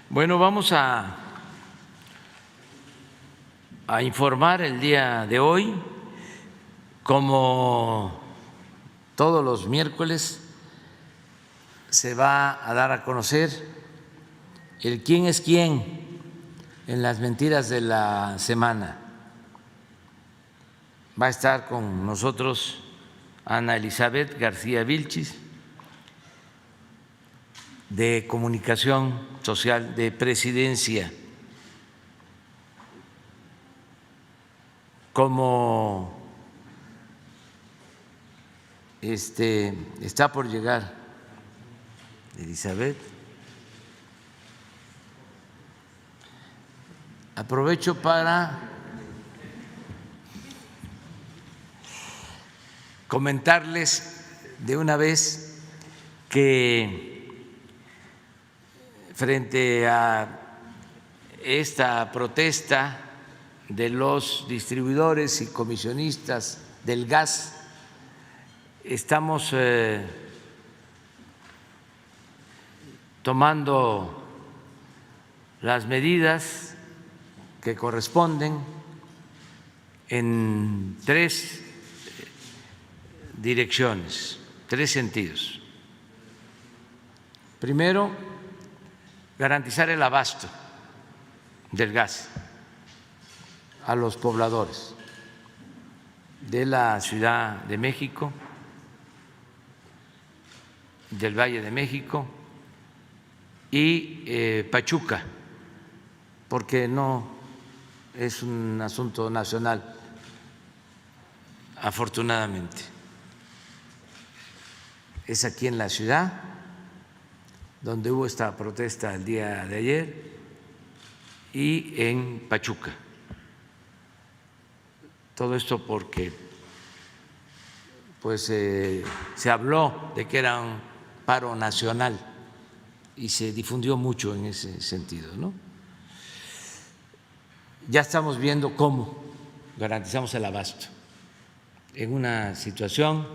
Bueno, vamos a informar el día de hoy. Como todos los miércoles, se va a dar a conocer el quién es quién en las mentiras de la semana. Va a estar con nosotros Ana Elizabeth García Vilchis, de Comunicación Social de Presidencia. Como está por llegar Elizabeth, aprovecho para comentarles de una vez que frente a esta protesta de los distribuidores y comisionistas del gas, estamos tomando las medidas que corresponden en tres direcciones, tres sentidos. Primero, garantizar el abasto del gas a los pobladores de la Ciudad de México, del Valle de México y Pachuca, porque no es un asunto nacional, afortunadamente. Es aquí en la ciudad donde hubo esta protesta el día de ayer, y en Pachuca. Todo esto porque pues se habló de que era un paro nacional y se difundió mucho en ese sentido, ¿no? Ya estamos viendo cómo garantizamos el abasto en una situación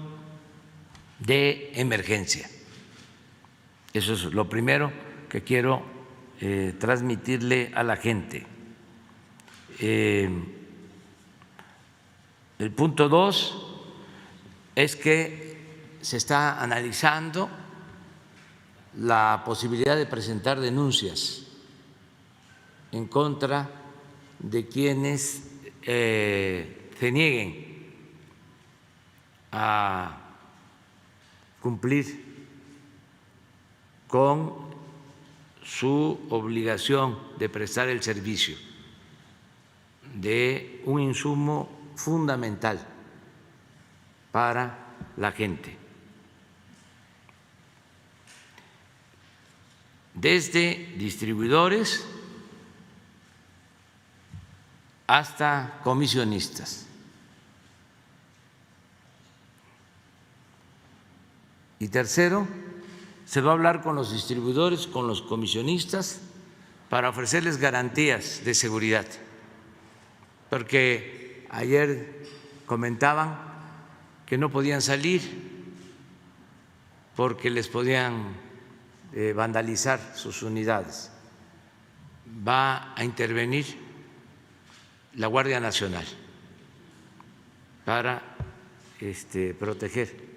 de emergencia. Eso es lo primero que quiero transmitirle a la gente. El punto 2 es que se está analizando la posibilidad de presentar denuncias en contra de quienes se nieguen a cumplir con su obligación de prestar el servicio de un insumo fundamental para la gente. Desde distribuidores hasta comisionistas. Y tercero, se va a hablar con los distribuidores, con los comisionistas, para ofrecerles garantías de seguridad, porque ayer comentaban que no podían salir porque les podían vandalizar sus unidades. Va a intervenir la Guardia Nacional para proteger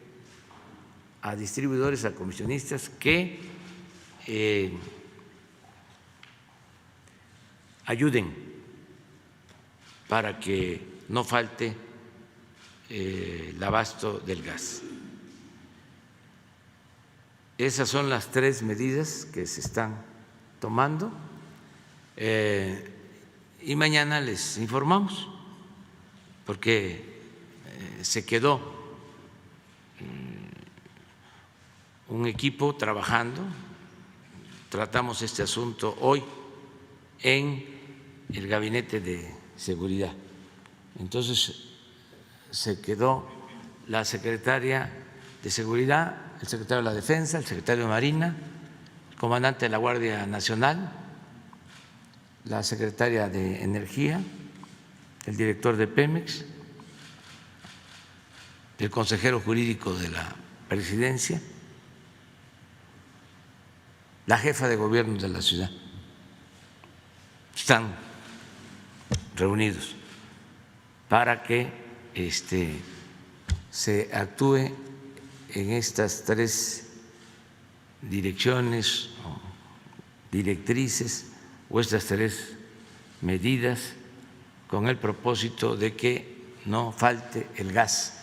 a distribuidores, a comisionistas que ayuden para que no falte el abasto del gas. Esas son las 3 medidas que se están tomando y mañana les informamos porque se quedó un equipo trabajando, tratamos este asunto hoy en el Gabinete de Seguridad. Entonces se quedó la secretaria de Seguridad, el secretario de la Defensa, el secretario de Marina, el comandante de la Guardia Nacional, la secretaria de Energía, el director de Pemex, el consejero jurídico de la Presidencia, la jefa de gobierno de la ciudad. Están reunidos para que se actúe en estas 3 direcciones o directrices o estas 3 medidas con el propósito de que no falte el gas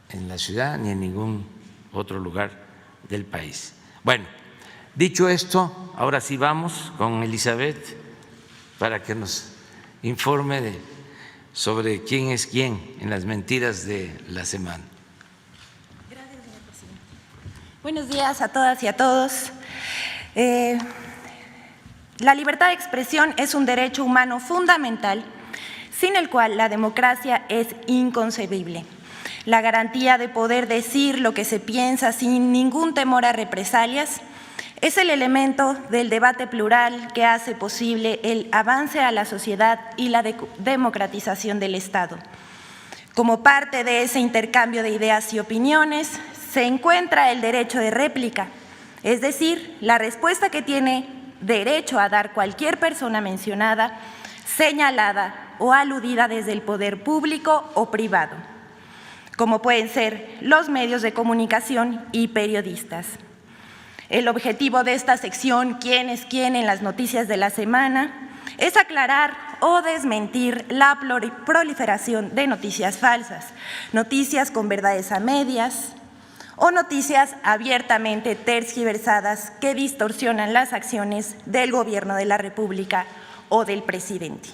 en la ciudad ni en ningún otro lugar del país. Bueno, dicho esto, ahora sí vamos con Elizabeth para que nos informe sobre quién es quién en las mentiras de la semana. Gracias, señor presidente. Buenos días a todas y a todos. La libertad de expresión es un derecho humano fundamental, sin el cual la democracia es inconcebible. La garantía de poder decir lo que se piensa sin ningún temor a represalias es el elemento del debate plural que hace posible el avance a la sociedad y la democratización del Estado. Como parte de ese intercambio de ideas y opiniones, se encuentra el derecho de réplica, es decir, la respuesta que tiene derecho a dar cualquier persona mencionada, señalada o aludida desde el poder público o privado, como pueden ser los medios de comunicación y periodistas. El objetivo de esta sección, ¿Quién es quién en las noticias de la semana?, es aclarar o desmentir la proliferación de noticias falsas, noticias con verdades a medias o noticias abiertamente tergiversadas que distorsionan las acciones del Gobierno de la República o del presidente.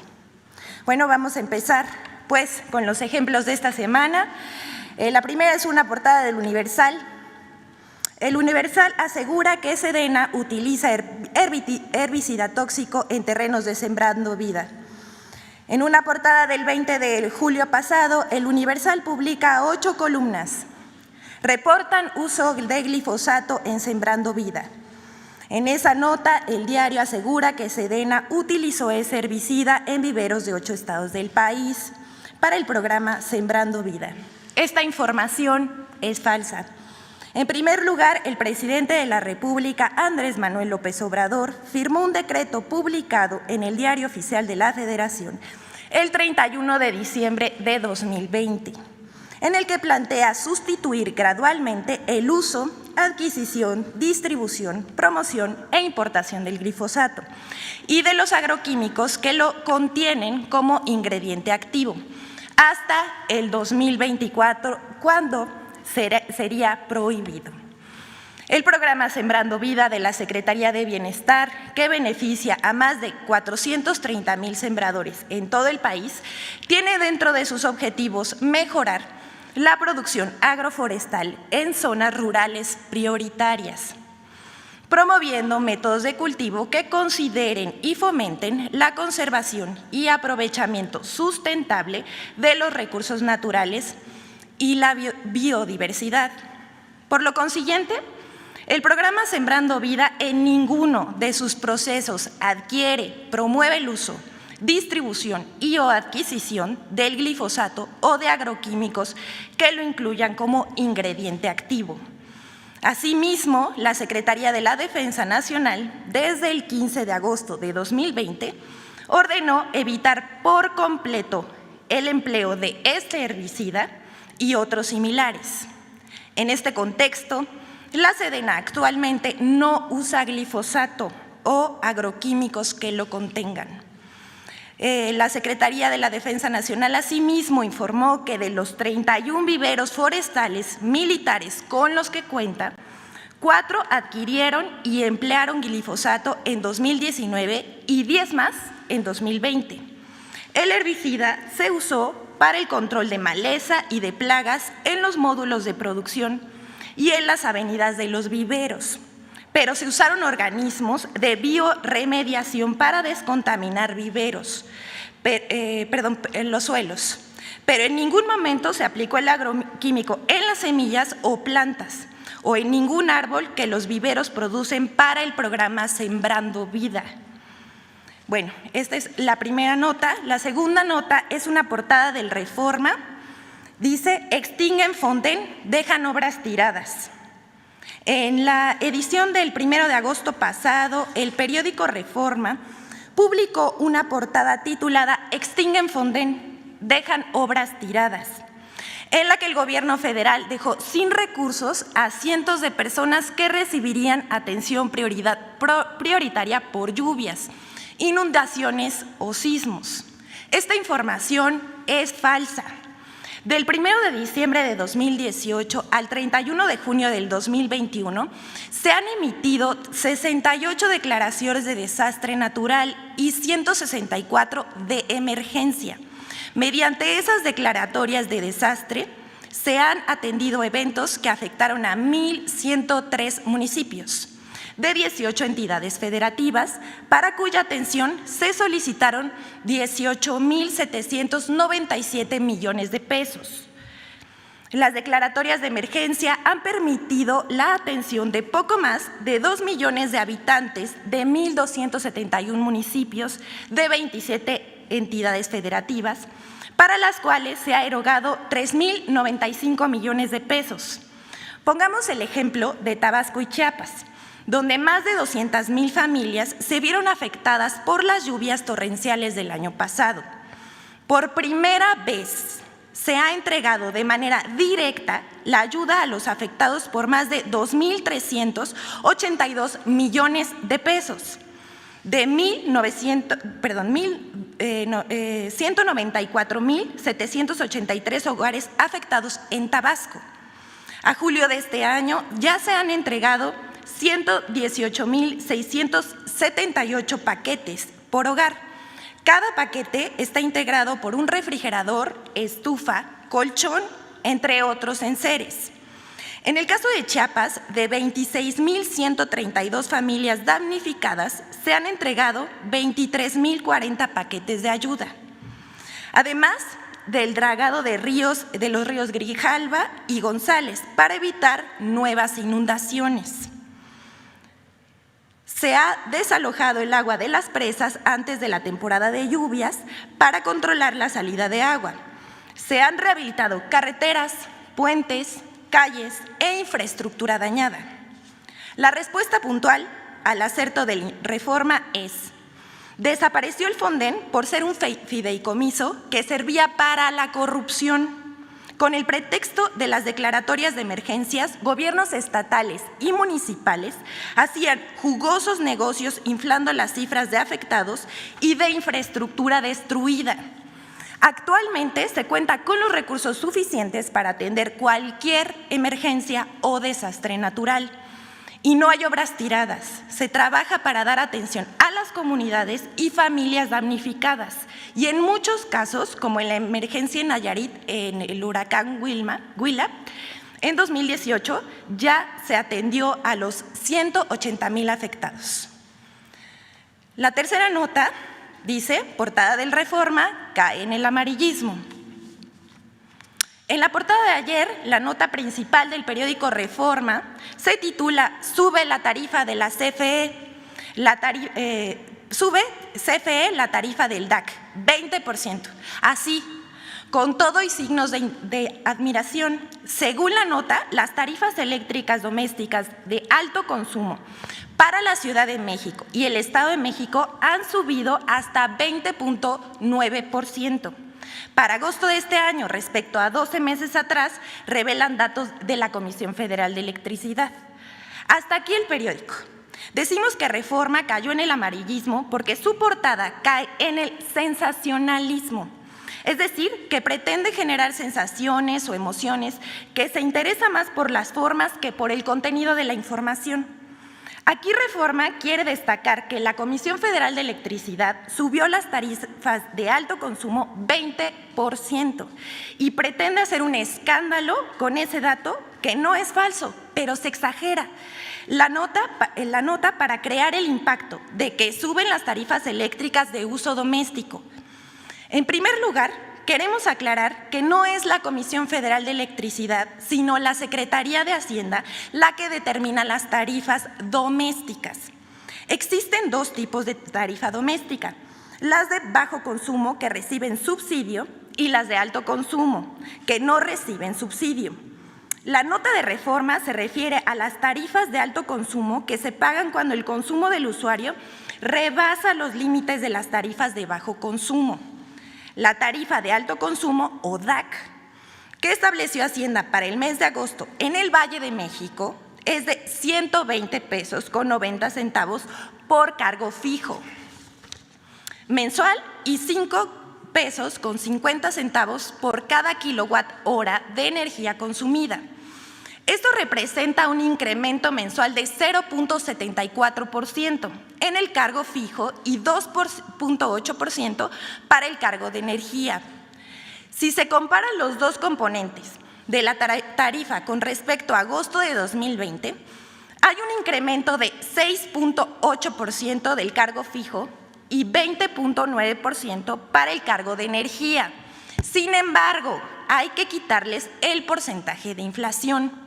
Bueno, vamos a empezar pues con los ejemplos de esta semana. La primera es una portada del Universal. El Universal asegura que Sedena utiliza herbicida tóxico en terrenos de Sembrando Vida. En una portada del 20 de julio pasado, el Universal publica 8 columnas. Reportan uso de glifosato en Sembrando Vida. En esa nota, el diario asegura que Sedena utilizó ese herbicida en viveros de 8 estados del país para el programa Sembrando Vida. Esta información es falsa. En primer lugar, el presidente de la República, Andrés Manuel López Obrador, firmó un decreto publicado en el Diario Oficial de la Federación el 31 de diciembre de 2020, en el que plantea sustituir gradualmente el uso, adquisición, distribución, promoción e importación del glifosato y de los agroquímicos que lo contienen como ingrediente activo, hasta el 2024, cuando sería prohibido. El programa Sembrando Vida de la Secretaría de Bienestar, que beneficia a más de 430,000 sembradores en todo el país, tiene dentro de sus objetivos mejorar la producción agroforestal en zonas rurales prioritarias, promoviendo métodos de cultivo que consideren y fomenten la conservación y aprovechamiento sustentable de los recursos naturales y la biodiversidad. Por lo consiguiente, el programa Sembrando Vida en ninguno de sus procesos adquiere, promueve el uso, distribución y o adquisición del glifosato o de agroquímicos que lo incluyan como ingrediente activo. Asimismo, la Secretaría de la Defensa Nacional, desde el 15 de agosto de 2020, ordenó evitar por completo el empleo de este herbicida y otros similares. En este contexto, la Sedena actualmente no usa glifosato o agroquímicos que lo contengan. La Secretaría de la Defensa Nacional asimismo informó que de los 31 viveros forestales militares con los que cuenta, 4 adquirieron y emplearon glifosato en 2019 y 10 más en 2020. El herbicida se usó para el control de maleza y de plagas en los módulos de producción y en las avenidas de los viveros, pero se usaron organismos de bioremediación para descontaminar viveros, los suelos, pero en ningún momento se aplicó el agroquímico en las semillas o plantas o en ningún árbol que los viveros producen para el programa Sembrando Vida. Bueno, esta es la primera nota. La segunda nota es una portada del Reforma. Dice, extinguen Fonden, dejan obras tiradas. En la edición del 1 de agosto pasado, el periódico Reforma publicó una portada titulada Extinguen Fonden, dejan obras tiradas, en la que el gobierno federal dejó sin recursos a cientos de personas que recibirían atención prioritaria por lluvias, inundaciones o sismos. Esta información es falsa. Del 1 de diciembre de 2018 al 31 de junio del 2021 se han emitido 68 declaraciones de desastre natural y 164 de emergencia. Mediante esas declaratorias de desastre se han atendido eventos que afectaron a 1.103 municipios de 18 entidades federativas, para cuya atención se solicitaron 18.797 millones de pesos. Las declaratorias de emergencia han permitido la atención de poco más de 2 millones de habitantes de 1.271 municipios de 27 entidades federativas, para las cuales se ha erogado 3.095 millones de pesos. Pongamos el ejemplo de Tabasco y Chiapas, donde más de 200,000 familias se vieron afectadas por las lluvias torrenciales del año pasado. Por primera vez se ha entregado de manera directa la ayuda a los afectados por más de 2.382 millones de pesos, de 194.783 hogares afectados en Tabasco. A julio de este año ya se han entregado 118.678 paquetes por hogar. Cada paquete está integrado por un refrigerador, estufa, colchón, entre otros enseres. En el caso de Chiapas, de 26.132 familias damnificadas, se han entregado 23.040 paquetes de ayuda. Además del dragado de los ríos Grijalva y González, para evitar nuevas inundaciones. Se ha desalojado el agua de las presas antes de la temporada de lluvias para controlar la salida de agua. Se han rehabilitado carreteras, puentes, calles e infraestructura dañada. La respuesta puntual al acerto de Reforma es: desapareció el Fonden por ser un fideicomiso que servía para la corrupción. Con el pretexto de las declaratorias de emergencias, gobiernos estatales y municipales hacían jugosos negocios inflando las cifras de afectados y de infraestructura destruida. Actualmente se cuenta con los recursos suficientes para atender cualquier emergencia o desastre natural. Y no hay obras tiradas, se trabaja para dar atención a las comunidades y familias damnificadas. Y en muchos casos, como en la emergencia en Nayarit, en el huracán Huila, en 2018 ya se atendió a los 180,000 afectados. La tercera nota dice, portada del Reforma, cae en el amarillismo. En la portada de ayer, la nota principal del periódico Reforma se titula Sube la tarifa de la CFE, sube CFE la tarifa del DAC, 20%. Así, con todo y signos de admiración. Según la nota, las tarifas eléctricas domésticas de alto consumo para la Ciudad de México y el Estado de México han subido hasta 20.9%. Para agosto de este año, respecto a 12 meses atrás, revelan datos de la Comisión Federal de Electricidad. Hasta aquí el periódico. Decimos que Reforma cayó en el amarillismo porque su portada cae en el sensacionalismo. Es decir, que pretende generar sensaciones o emociones, que se interesa más por las formas que por el contenido de la información. Aquí Reforma quiere destacar que la Comisión Federal de Electricidad subió las tarifas de alto consumo 20% y pretende hacer un escándalo con ese dato que no es falso, pero se exagera. La nota para crear el impacto de que suben las tarifas eléctricas de uso doméstico. En primer lugar, queremos aclarar que no es la Comisión Federal de Electricidad, sino la Secretaría de Hacienda la que determina las tarifas domésticas. Existen dos tipos de tarifa doméstica, las de bajo consumo que reciben subsidio y las de alto consumo que no reciben subsidio. La nota de Reforma se refiere a las tarifas de alto consumo que se pagan cuando el consumo del usuario rebasa los límites de las tarifas de bajo consumo. La tarifa de alto consumo, o DAC, que estableció Hacienda para el mes de agosto en el Valle de México, es de 120 pesos con 90 centavos por cargo fijo mensual y 5 pesos con 50 centavos por cada kilowatt hora de energía consumida. Esto representa un incremento mensual de 0.74% en el cargo fijo y 2.8% para el cargo de energía. Si se comparan los dos componentes de la tarifa con respecto a agosto de 2020, hay un incremento de 6.8% del cargo fijo y 20.9% para el cargo de energía. Sin embargo, hay que quitarles el porcentaje de inflación.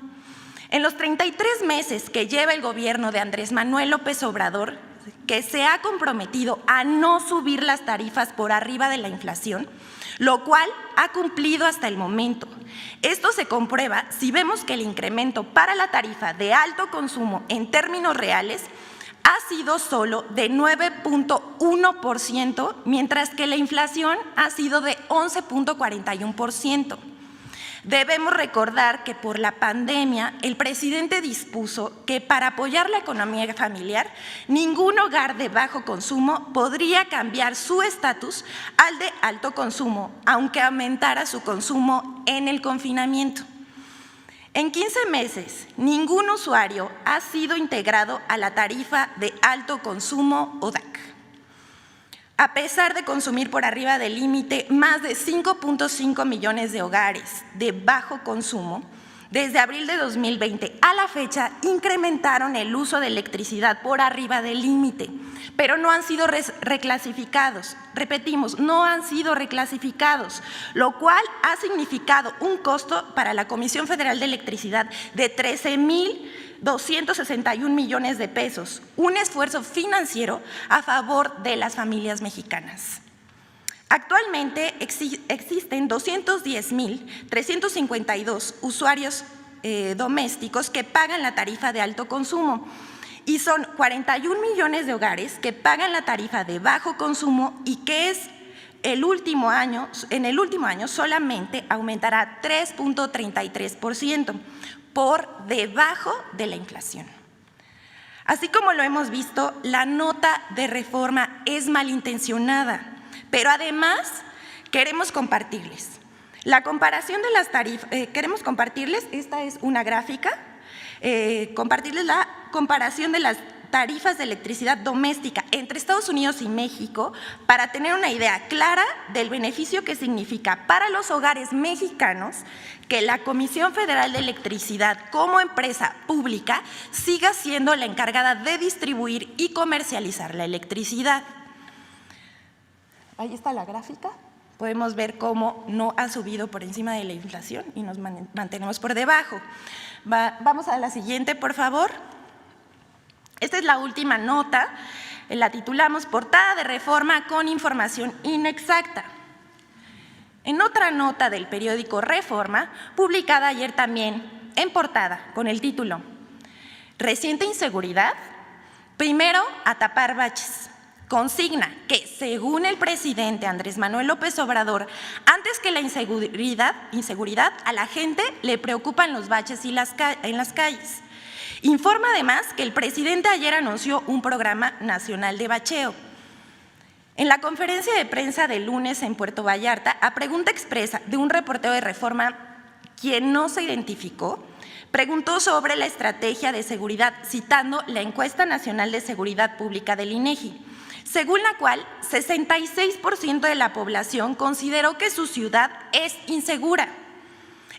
En los 33 meses que lleva el gobierno de Andrés Manuel López Obrador, que se ha comprometido a no subir las tarifas por arriba de la inflación, lo cual ha cumplido hasta el momento. Esto se comprueba si vemos que el incremento para la tarifa de alto consumo en términos reales ha sido solo de 9.1%, mientras que la inflación ha sido de 11.41%. Debemos recordar que por la pandemia el presidente dispuso que para apoyar la economía familiar, ningún hogar de bajo consumo podría cambiar su estatus al de alto consumo, aunque aumentara su consumo en el confinamiento. En 15 meses, ningún usuario ha sido integrado a la tarifa de alto consumo o DAC. A pesar de consumir por arriba del límite más de 5.5 millones de hogares de bajo consumo, desde abril de 2020 a la fecha incrementaron el uso de electricidad por arriba del límite, pero no han sido reclasificados. Repetimos, no han sido reclasificados, lo cual ha significado un costo para la Comisión Federal de Electricidad de 13.261 millones de pesos, un esfuerzo financiero a favor de las familias mexicanas. Actualmente existen 210.352 usuarios domésticos que pagan la tarifa de alto consumo y son 41 millones de hogares que pagan la tarifa de bajo consumo y que en el último año solamente aumentará 3.33%, por debajo de la inflación. Así como lo hemos visto, la nota de Reforma es malintencionada, pero además queremos compartirles la comparación de las tarifas, esta es una gráfica, compartirles la comparación de las tarifas de electricidad doméstica entre Estados Unidos y México para tener una idea clara del beneficio que significa para los hogares mexicanos que la Comisión Federal de Electricidad como empresa pública siga siendo la encargada de distribuir y comercializar la electricidad. Ahí está la gráfica. Podemos ver cómo no ha subido por encima de la inflación y nos mantenemos por debajo. Vamos a la siguiente, por favor. Esta es la última nota, la titulamos Portada de Reforma con información inexacta. En otra nota del periódico Reforma, publicada ayer también en portada con el título Reciente inseguridad, primero a tapar baches, consigna que, según el presidente Andrés Manuel López Obrador, antes que la inseguridad, a la gente le preocupan los baches en las calles. Informa además que el presidente ayer anunció un programa nacional de bacheo. En la conferencia de prensa del lunes en Puerto Vallarta, a pregunta expresa de un reportero de Reforma, quien no se identificó, preguntó sobre la estrategia de seguridad, citando la Encuesta Nacional de Seguridad Pública del INEGI, según la cual 66% de la población consideró que su ciudad es insegura.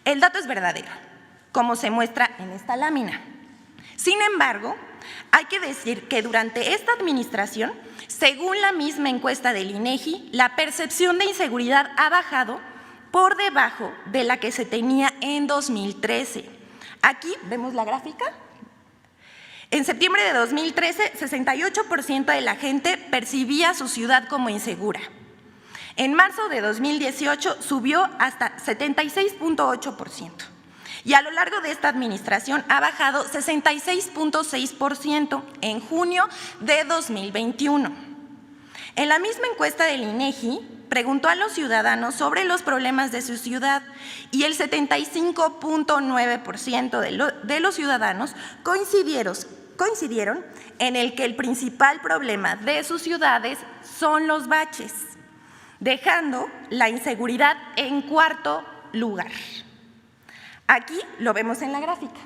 El dato es verdadero, como se muestra en esta lámina. Sin embargo, hay que decir que durante esta administración, según la misma encuesta del INEGI, la percepción de inseguridad ha bajado por debajo de la que se tenía en 2013. Aquí vemos la gráfica. En septiembre de 2013, 68% de la gente percibía su ciudad como insegura. En marzo de 2018 subió hasta 76.8%. Y a lo largo de esta administración ha bajado 66.6% en junio de 2021. En la misma encuesta del INEGI, preguntó a los ciudadanos sobre los problemas de su ciudad y el 75.9% de los ciudadanos coincidieron en el que el principal problema de sus ciudades son los baches, dejando la inseguridad en cuarto lugar. Aquí lo vemos en la gráfica.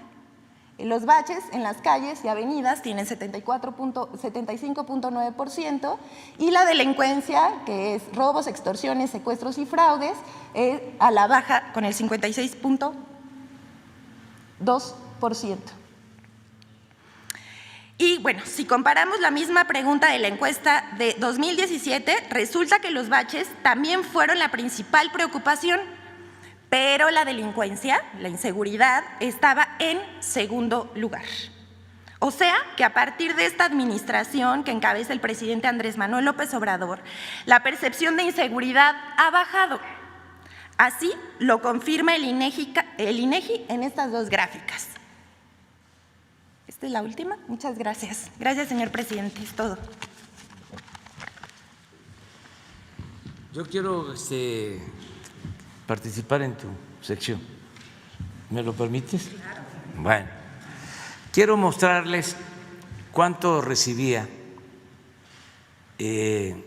Los baches en las calles y avenidas tienen 75.9% y la delincuencia, que es robos, extorsiones, secuestros y fraudes, a la baja con el 56.2%. Y bueno, si comparamos la misma pregunta de la encuesta de 2017, resulta que los baches también fueron la principal preocupación, pero la delincuencia, la inseguridad, estaba en segundo lugar. O sea, que a partir de esta administración que encabeza el presidente Andrés Manuel López Obrador, la percepción de inseguridad ha bajado. Así lo confirma el INEGI en estas dos gráficas. Esta es la última. Muchas gracias. Gracias, señor presidente. Es todo. Yo quiero participar en tu sección. ¿Me lo permites? Claro. Bueno, quiero mostrarles cuánto recibía de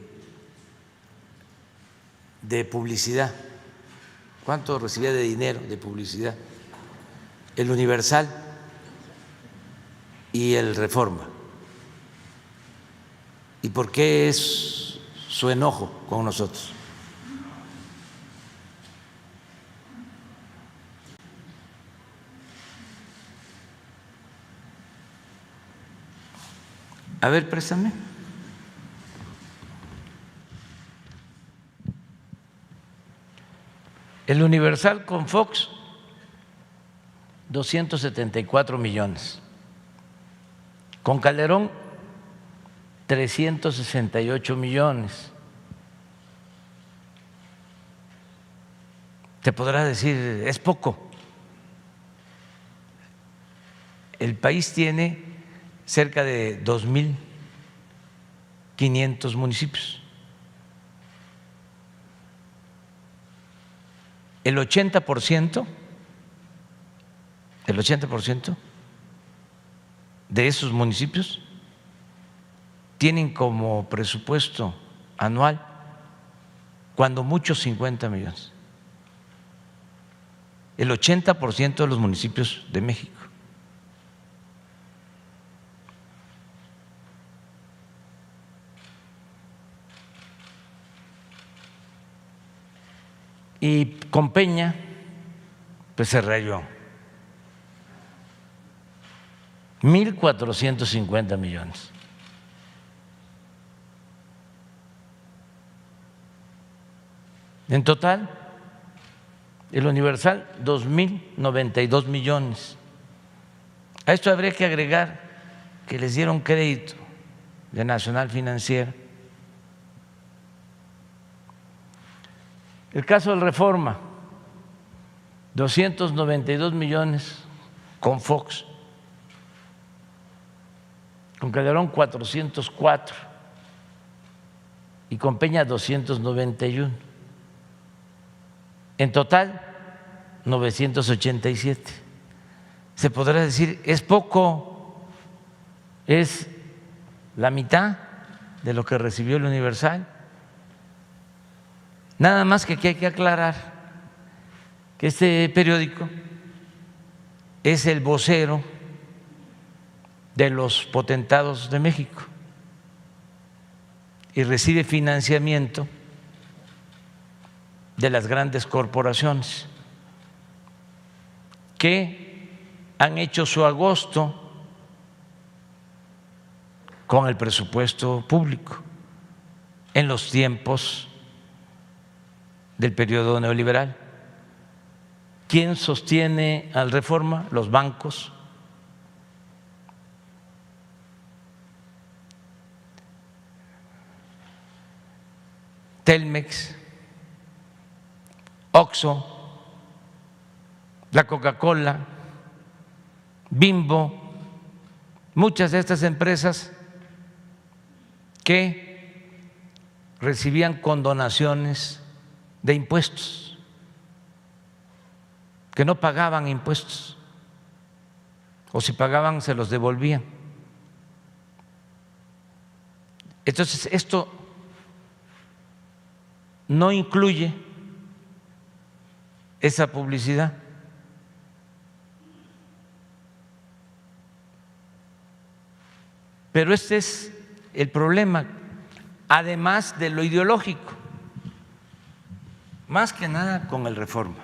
publicidad, cuánto recibía de dinero de publicidad el Universal y el Reforma. ¿Y por qué es su enojo con nosotros? A ver, préstame. El Universal con Fox, 274 millones. Con Calderón, 368 millones. Te podrás decir, es poco. El país tiene cerca de 2.500 municipios. El 80% de esos municipios tienen como presupuesto anual, cuando mucho, 50 millones. El 80% de los municipios de México. Y con Peña, pues se rayó. 1.450 millones. En total, el Universal, 2.092 millones. A esto habría que agregar que les dieron crédito de Nacional Financiera. El caso del Reforma, 292 millones con Fox, con Calderón 404. y con Peña 291. En total, 987. Se podrá decir, es poco, es la mitad de lo que recibió el Universal. Nada más que aquí hay que aclarar que este periódico es el vocero de los potentados de México y recibe financiamiento de las grandes corporaciones que han hecho su agosto con el presupuesto público en los tiempos del periodo neoliberal. ¿Quién sostiene al Reforma? Los bancos. Telmex, Oxxo, la Coca-Cola, Bimbo, muchas de estas empresas que recibían condonaciones de impuestos, que no pagaban impuestos, o si pagaban se los devolvían. Entonces, esto no incluye esa publicidad. Pero este es el problema, además de lo ideológico, más que nada con el Reforma,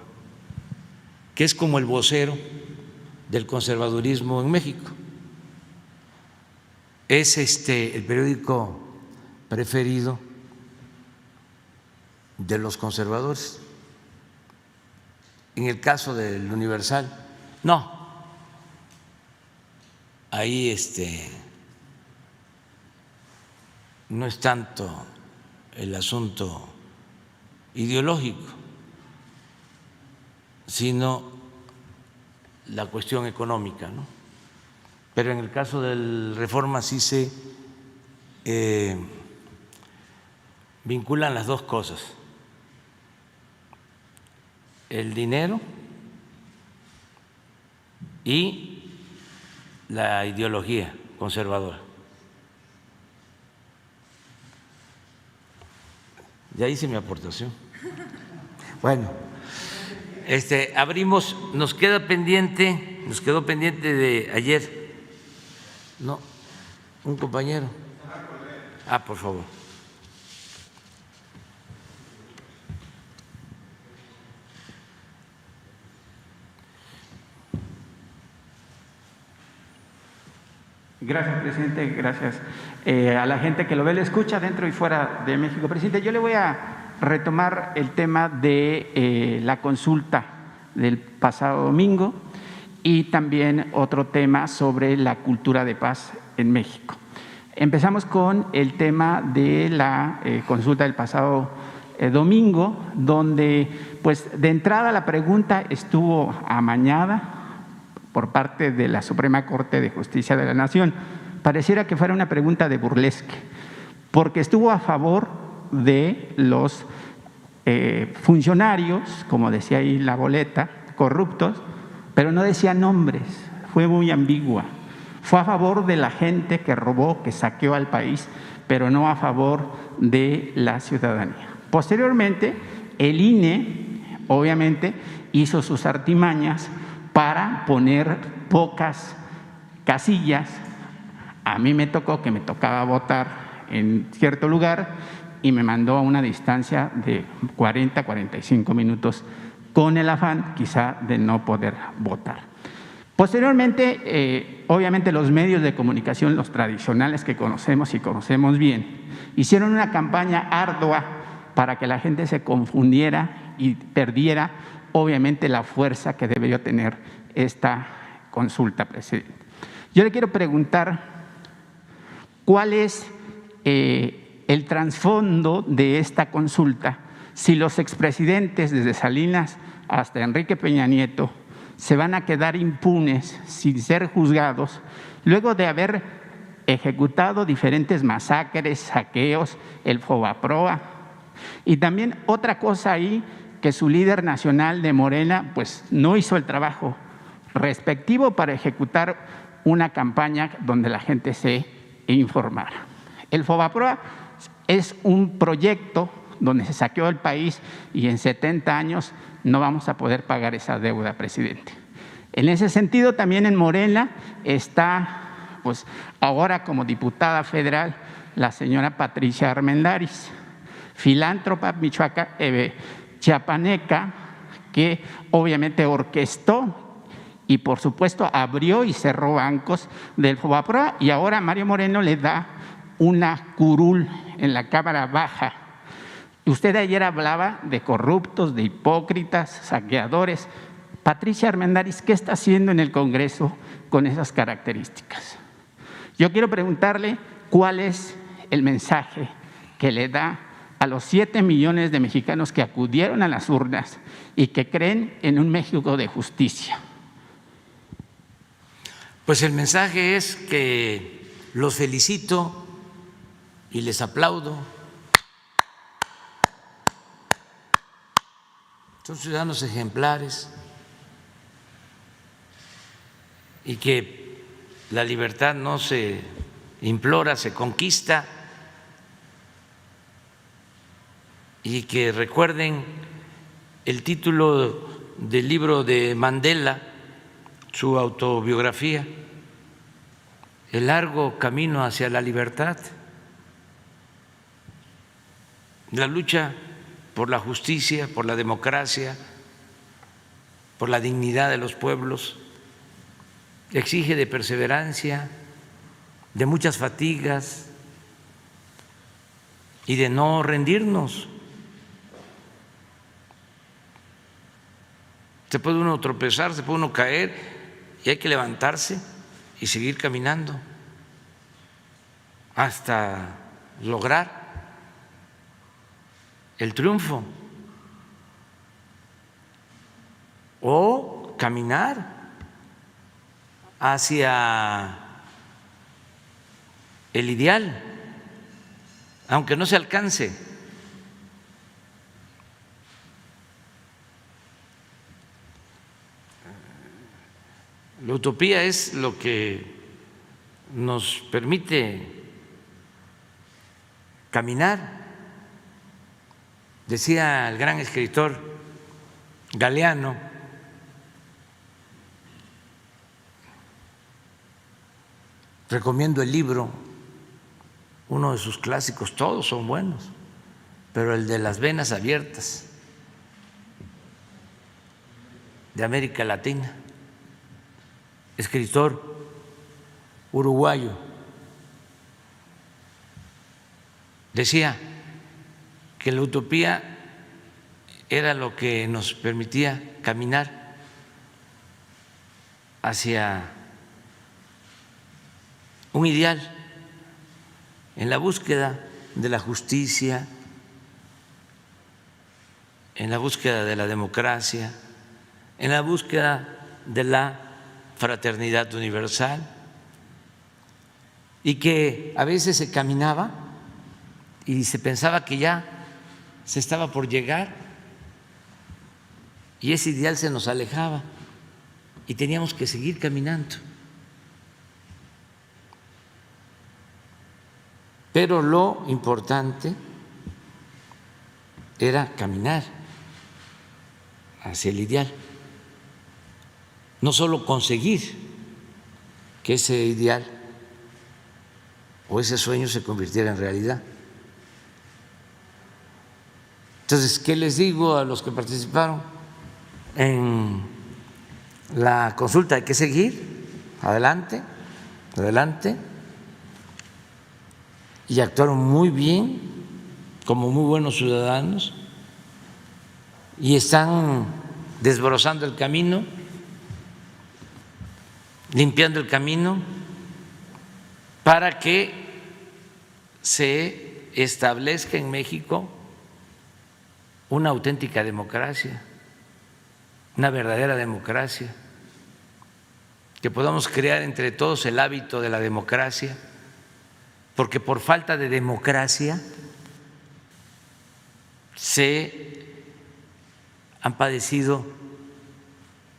que es como el vocero del conservadurismo en México. Es el periódico preferido de los conservadores. En el caso del Universal, no. Ahí no es tanto el asunto ideológico, sino la cuestión económica, ¿no? Pero en el caso del Reforma sí se vinculan las dos cosas: el dinero y la ideología conservadora. Ya hice mi aportación. Bueno, abrimos, nos quedó pendiente de ayer, no, un compañero. Por favor. Gracias, presidente. Gracias a la gente que lo ve, lo escucha dentro y fuera de México. Presidente, yo le voy a retomar el tema de la consulta del pasado domingo y también otro tema sobre la cultura de paz en México. Empezamos con el tema de la consulta del pasado domingo, donde pues de entrada la pregunta estuvo amañada por parte de la Suprema Corte de Justicia de la Nación. Pareciera que fuera una pregunta de burlesque, porque estuvo a favor de los funcionarios, como decía ahí la boleta, corruptos, pero no decía nombres, fue muy ambigua. Fue a favor de la gente que robó, que saqueó al país, pero no a favor de la ciudadanía. Posteriormente, el INE, obviamente, hizo sus artimañas para poner pocas casillas. A mí me tocó que me tocaba votar en cierto lugar y me mandó a una distancia de 40, 45 minutos con el afán quizá de no poder votar. Posteriormente, obviamente los medios de comunicación, los tradicionales que conocemos y conocemos bien, hicieron una campaña ardua para que la gente se confundiera y perdiera obviamente la fuerza que debería tener esta consulta, presidente. Yo le quiero preguntar cuál es el trasfondo de esta consulta, si los expresidentes desde Salinas hasta Enrique Peña Nieto se van a quedar impunes sin ser juzgados luego de haber ejecutado diferentes masacres, saqueos, el Fobaproa. Y también otra cosa ahí, que su líder nacional de Morena pues no hizo el trabajo respectivo para ejecutar una campaña donde la gente se informara. El Fobaproa es un proyecto donde se saqueó el país y en 70 años no vamos a poder pagar esa deuda, presidente. En ese sentido, también en Morena está, pues ahora como diputada federal, la señora Patricia Armendáriz, filántropa chiapaneca, que obviamente orquestó y por supuesto abrió y cerró bancos del Fobaproa, y ahora Mario Moreno le da una curul en la Cámara Baja. Usted ayer hablaba de corruptos, de hipócritas, saqueadores. Patricia Armendáriz, ¿qué está haciendo en el Congreso con esas características? Yo quiero preguntarle cuál es el mensaje que le da a los 7 millones de mexicanos que acudieron a las urnas y que creen en un México de justicia. Pues el mensaje es que los felicito y les aplaudo. Son ciudadanos ejemplares y que la libertad no se implora, se conquista, y que recuerden el título del libro de Mandela, su autobiografía, El largo camino hacia la libertad, la lucha por la justicia, por la democracia, por la dignidad de los pueblos, exige de perseverancia, de muchas fatigas y de no rendirnos. Se puede uno tropezar, se puede uno caer, y hay que levantarse y seguir caminando hasta lograr el triunfo, o caminar hacia el ideal, aunque no se alcance. La utopía es lo que nos permite caminar. Decía el gran escritor Galeano, recomiendo el libro, uno de sus clásicos, todos son buenos, pero el de Las venas abiertas, de América Latina, escritor uruguayo, decía que la utopía era lo que nos permitía caminar hacia un ideal en la búsqueda de la justicia, en la búsqueda de la democracia, en la búsqueda de la fraternidad universal, y que a veces se caminaba y se pensaba que ya se estaba por llegar y ese ideal se nos alejaba y teníamos que seguir caminando. Pero lo importante era caminar hacia el ideal, no solo conseguir que ese ideal o ese sueño se convirtiera en realidad. Entonces, ¿qué les digo a los que participaron en la consulta? Hay que seguir adelante, adelante, y actuaron muy bien, como muy buenos ciudadanos, y están desbrozando el camino, limpiando el camino para que se establezca en México una auténtica democracia, una verdadera democracia, que podamos crear entre todos el hábito de la democracia porque por falta de democracia se han padecido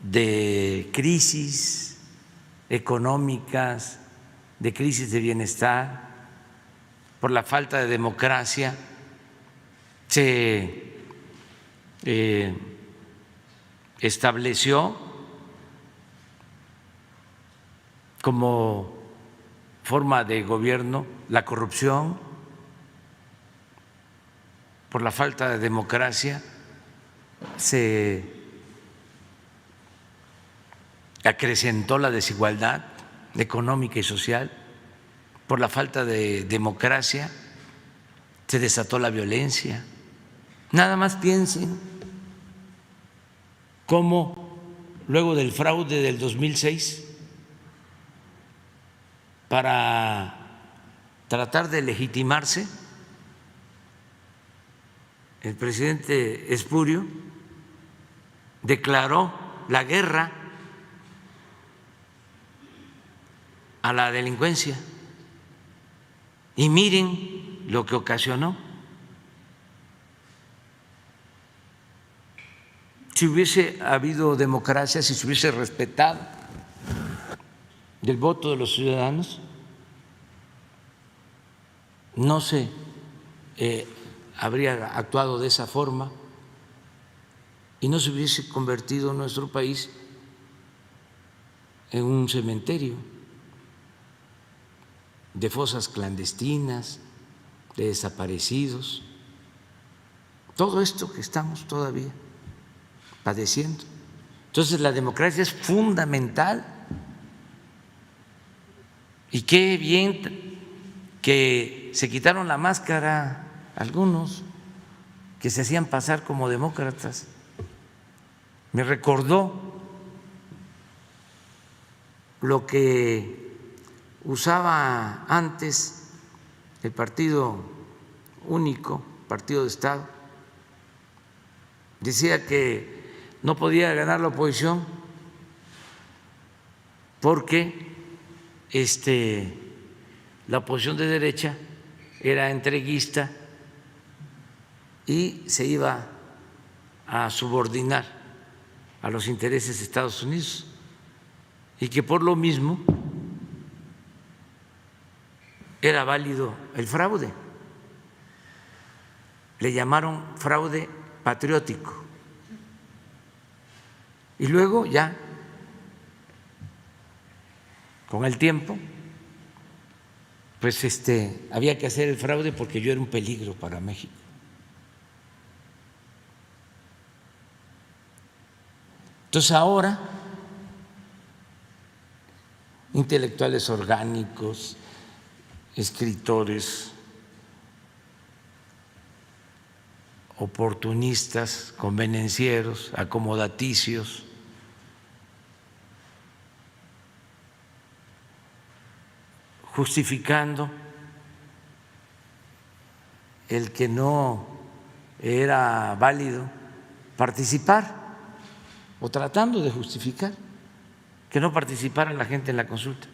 de crisis económicas, de crisis de bienestar. Por la falta de democracia se estableció como forma de gobierno la corrupción. Por la falta de democracia se acrecentó la desigualdad económica y social. Por la falta de democracia se desató la violencia. Nada más piensen cómo luego del fraude del 2006, para tratar de legitimarse, el presidente Espurio declaró la guerra a la delincuencia. Y miren lo que ocasionó. Si hubiese habido democracia, si se hubiese respetado el voto de los ciudadanos, no se habría actuado de esa forma y no se hubiese convertido nuestro país en un cementerio de fosas clandestinas, de desaparecidos, todo esto que estamos todavía padeciendo. Entonces la democracia es fundamental y qué bien que se quitaron la máscara algunos que se hacían pasar como demócratas. Me recordó lo que usaba antes el partido único, partido de Estado. Decía que no podía ganar la oposición porque la oposición de derecha era entreguista y se iba a subordinar a los intereses de Estados Unidos y que por lo mismo era válido el fraude. Le llamaron fraude patriótico. Y luego ya, con el tiempo, pues había que hacer el fraude porque yo era un peligro para México. Entonces ahora, intelectuales orgánicos, escritores, oportunistas, convenencieros, acomodaticios, justificando el que no era válido participar o tratando de justificar que no participara la gente en la consulta.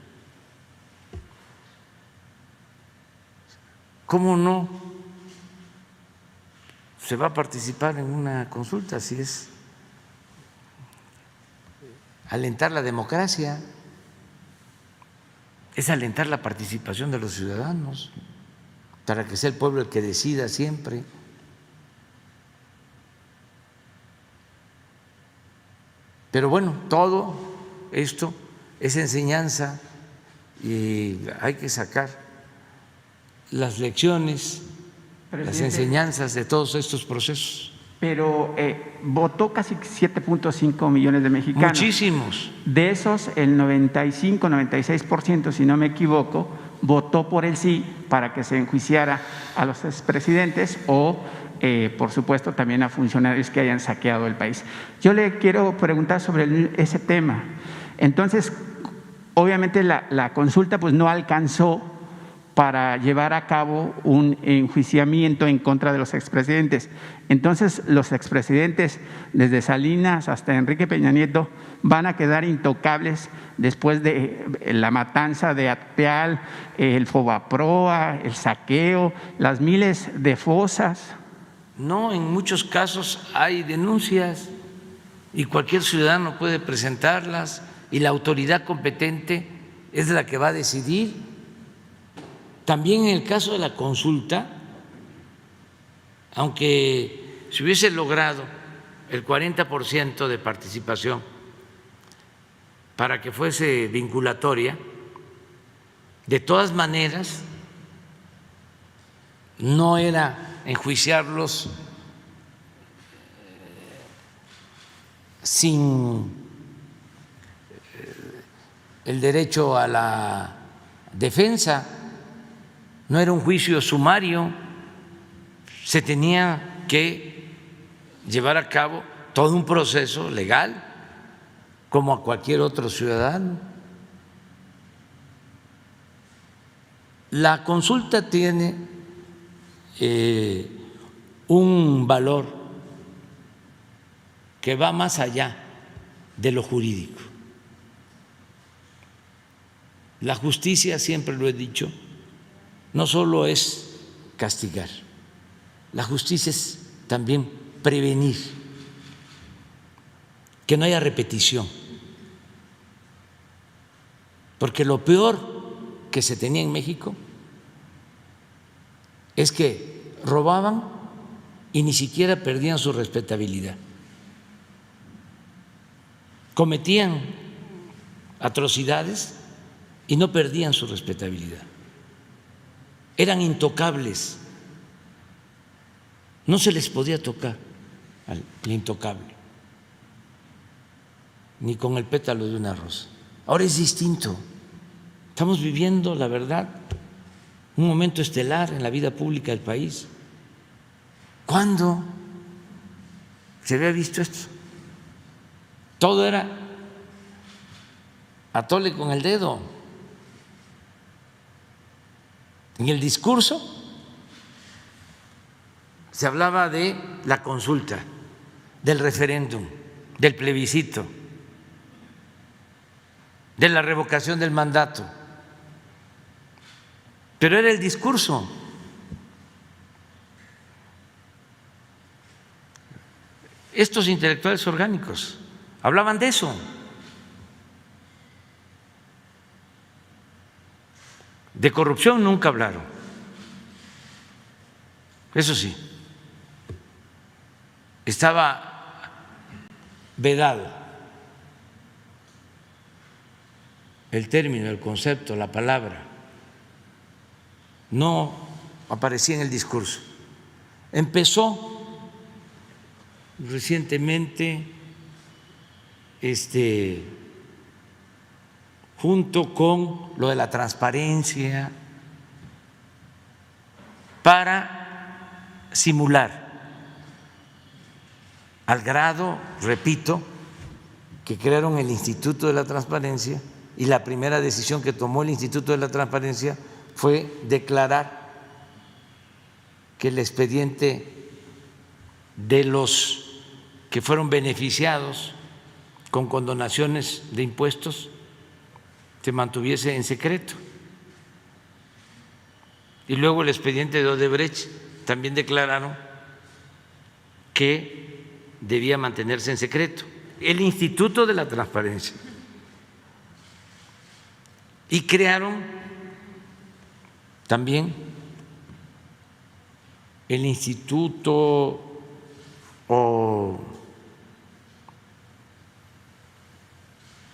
¿Cómo no se va a participar en una consulta si es alentar la democracia? Es alentar la participación de los ciudadanos para que sea el pueblo el que decida siempre. Pero bueno, todo esto es enseñanza y hay que sacar las lecciones, las enseñanzas de todos estos procesos. Pero votó casi 7.5 millones de mexicanos. Muchísimos. De esos, el 95, 96%, si no me equivoco, votó por el sí para que se enjuiciara a los expresidentes o, por supuesto, también a funcionarios que hayan saqueado el país. Yo le quiero preguntar sobre ese tema. Entonces, obviamente la consulta pues no alcanzó para llevar a cabo un enjuiciamiento en contra de los expresidentes. Entonces, los expresidentes, desde Salinas hasta Enrique Peña Nieto, van a quedar intocables después de la matanza de Acteal, el Fobaproa, el saqueo, las miles de fosas. No, en muchos casos hay denuncias y cualquier ciudadano puede presentarlas y la autoridad competente es la que va a decidir. También en el caso de la consulta, aunque se hubiese logrado el 40% de participación para que fuese vinculatoria, de todas maneras no era enjuiciarlos sin el derecho a la defensa. No era un juicio sumario, se tenía que llevar a cabo todo un proceso legal, como a cualquier otro ciudadano. La consulta tiene un valor que va más allá de lo jurídico. La justicia, siempre lo he dicho, no solo es castigar, la justicia es también prevenir, que no haya repetición, porque lo peor que se tenía en México es que robaban y ni siquiera perdían su respetabilidad, cometían atrocidades y no perdían su respetabilidad. Eran intocables, no se les podía tocar al intocable, ni con el pétalo de una rosa. Ahora es distinto, estamos viviendo, la verdad, un momento estelar en la vida pública del país. ¿Cuándo se había visto esto? Todo era a tole con el dedo. En el discurso se hablaba de la consulta, del referéndum, del plebiscito, de la revocación del mandato, pero era el discurso. Estos intelectuales orgánicos hablaban de eso. De corrupción nunca hablaron, eso sí, estaba vedado el término, el concepto, la palabra, no aparecía en el discurso. Empezó recientemente junto con lo de la transparencia, para simular, al grado, repito, que crearon el Instituto de la Transparencia y la primera decisión que tomó el Instituto de la Transparencia fue declarar que el expediente de los que fueron beneficiados con condonaciones de impuestos se mantuviese en secreto. Y luego el expediente de Odebrecht también declararon que debía mantenerse en secreto. El Instituto de la Transparencia. Y crearon también el Instituto o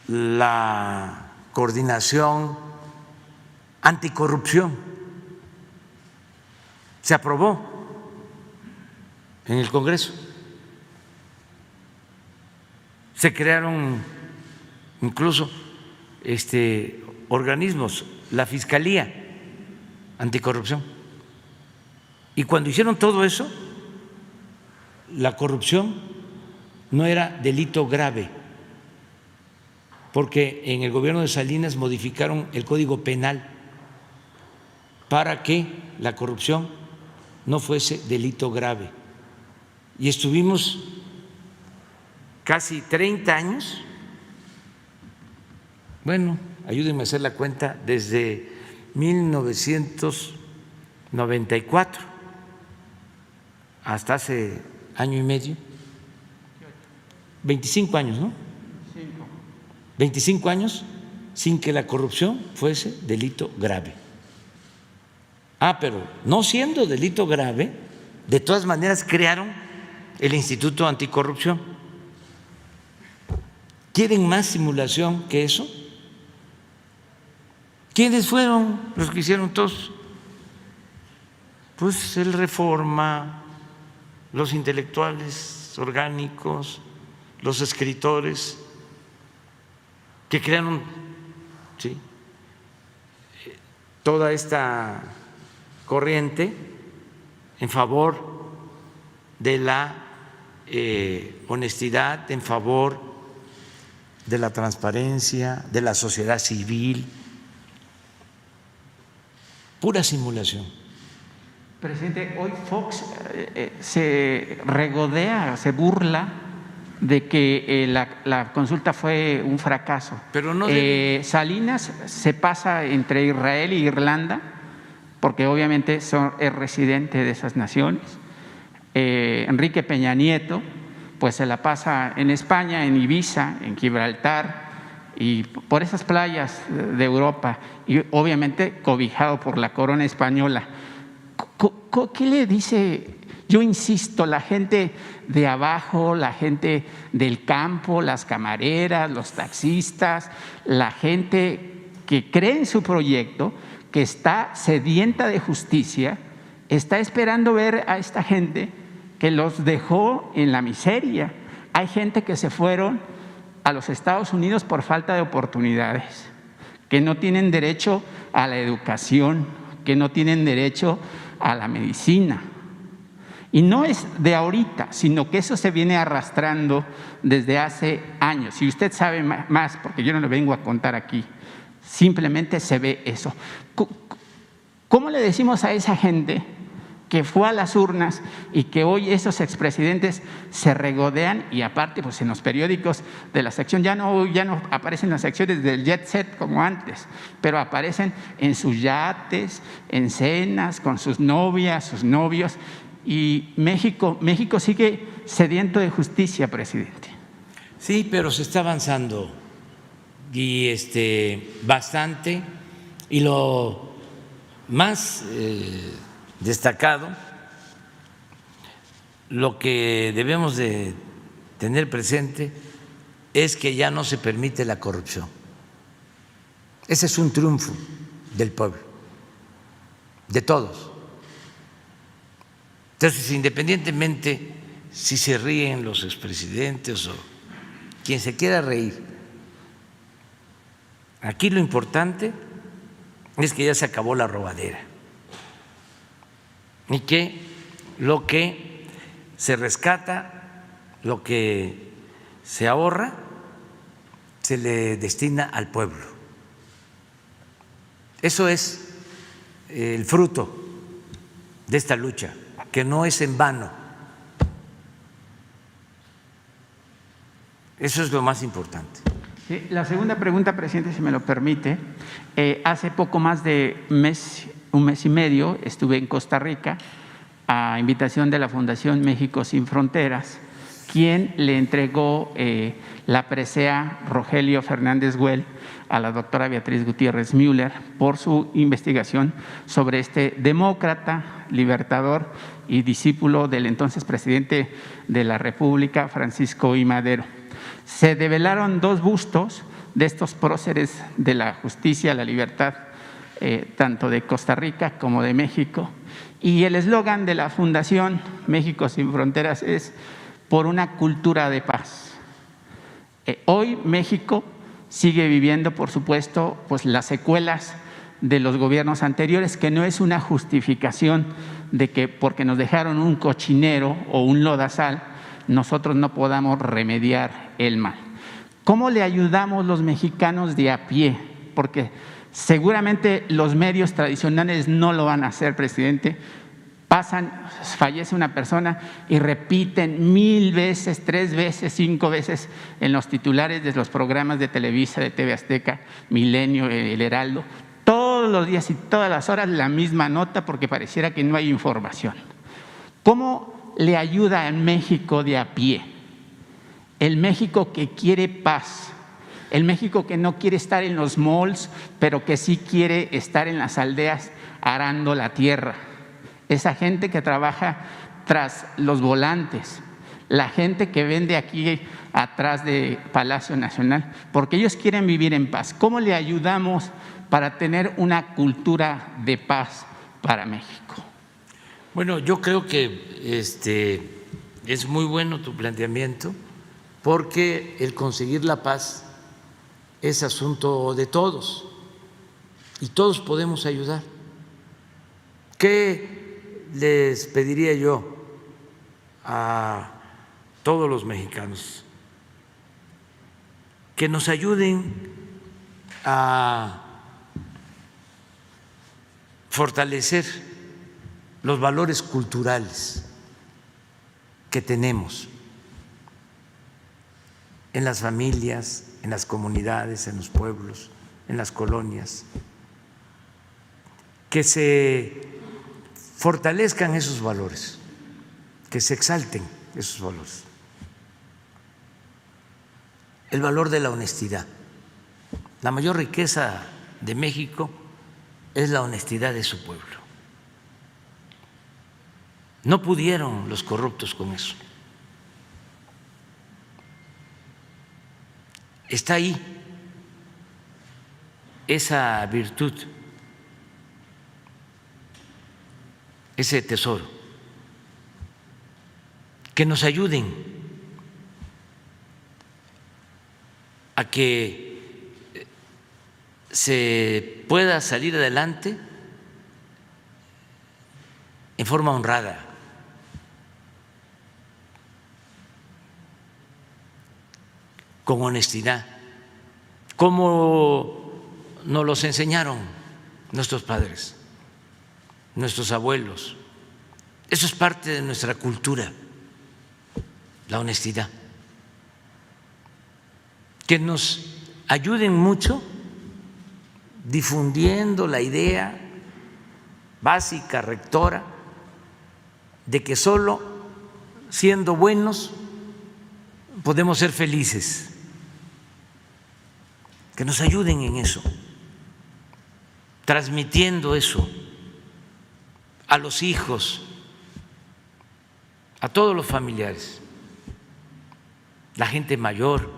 la Coordinación Anticorrupción. Se aprobó en el Congreso. Se crearon incluso organismos, la Fiscalía Anticorrupción. Y cuando hicieron todo eso, la corrupción no era delito grave, porque en el gobierno de Salinas modificaron el Código Penal para que la corrupción no fuese delito grave. Y estuvimos casi 30 años, bueno, ayúdenme a hacer la cuenta, desde 1994 hasta hace año y medio, 25 años, ¿no? 25 años sin que la corrupción fuese delito grave. Pero no siendo delito grave, de todas maneras crearon el Instituto Anticorrupción. ¿Quieren más simulación que eso? ¿Quiénes fueron los que hicieron todos? Pues el Reforma, los intelectuales orgánicos, los escritores que crearon, ¿sí?, toda esta corriente en favor de la honestidad, en favor de la transparencia, de la sociedad civil. Pura simulación. Presidente, hoy Fox se regodea, se burla de que la consulta fue un fracaso. Pero no Salinas se pasa entre Israel e Irlanda, porque obviamente es residente de esas naciones. Enrique Peña Nieto pues se la pasa en España, en Ibiza, en Gibraltar y por esas playas de Europa, y obviamente cobijado por la corona española. ¿Qué le dice? Yo insisto, la gente de abajo, la gente del campo, las camareras, los taxistas, la gente que cree en su proyecto, que está sedienta de justicia, está esperando ver a esta gente que los dejó en la miseria. Hay gente que se fueron a los Estados Unidos por falta de oportunidades, que no tienen derecho a la educación, que no tienen derecho a la medicina. Y no es de ahorita, sino que eso se viene arrastrando desde hace años. Si usted sabe más, porque yo no le vengo a contar aquí, simplemente se ve eso. ¿Cómo le decimos a esa gente que fue a las urnas y que hoy esos expresidentes se regodean y aparte pues en los periódicos de la sección ya no aparecen las secciones del jet set como antes, pero aparecen en sus yates, en cenas, con sus novias, sus novios, y México sigue sediento de justicia, presidente? Sí, pero se está avanzando y bastante, y lo más destacado, lo que debemos de tener presente es que ya no se permite la corrupción. Ese es un triunfo del pueblo, de todos. Entonces, independientemente si se ríen los expresidentes o quien se quiera reír, aquí lo importante es que ya se acabó la robadera y que lo que se rescata, lo que se ahorra, se le destina al pueblo. Eso es el fruto de esta lucha, que no es en vano. Eso es lo más importante. Sí, la segunda pregunta, presidente, si me lo permite. Hace poco más de un mes y medio estuve en Costa Rica a invitación de la Fundación México Sin Fronteras, quien le entregó la presea Rogelio Fernández Güell a la doctora Beatriz Gutiérrez Müller por su investigación sobre este demócrata, libertador y discípulo del entonces presidente de la República, Francisco I. Madero. Se develaron dos bustos de estos próceres de la justicia, la libertad, tanto de Costa Rica como de México. Y el eslogan de la Fundación México Sin Fronteras es por una cultura de paz. Hoy México sigue viviendo, por supuesto, pues las secuelas de los gobiernos anteriores, que no es una justificación de que porque nos dejaron un cochinero o un lodazal, nosotros no podamos remediar el mal. ¿Cómo le ayudamos los mexicanos de a pie? Porque Seguramente los medios tradicionales no lo van a hacer, presidente. Fallece una persona y repiten 1000 veces, 3 veces, 5 veces en los titulares de los programas de Televisa, de TV Azteca, Milenio, El Heraldo, todos los días y todas las horas la misma nota porque pareciera que no hay información. ¿Cómo le ayuda al México de a pie? El México que quiere paz, el México que no quiere estar en los malls, pero que sí quiere estar en las aldeas arando la tierra. Esa gente que trabaja tras los volantes, la gente que vende aquí atrás de Palacio Nacional, porque ellos quieren vivir en paz. ¿Cómo le ayudamos para tener una cultura de paz para México? Bueno, yo creo que es muy bueno tu planteamiento, porque el conseguir la paz es asunto de todos y todos podemos ayudar. ¿Qué les pediría yo a todos los mexicanos? Que nos ayuden a fortalecer los valores culturales que tenemos en las familias, en las comunidades, en los pueblos, en las colonias, que se fortalezcan esos valores, que se exalten esos valores. El valor de la honestidad. La mayor riqueza de México es la honestidad de su pueblo. No pudieron los corruptos con eso. Está ahí esa virtud, ese tesoro. Que nos ayuden a que se pueda salir adelante en forma honrada, con honestidad, como nos los enseñaron nuestros padres, nuestros abuelos. Eso es parte de nuestra cultura, la honestidad. Que nos ayuden mucho difundiendo la idea básica, rectora, de que solo siendo buenos podemos ser felices. Que nos ayuden en eso, transmitiendo eso a los hijos, a todos los familiares, la gente mayor,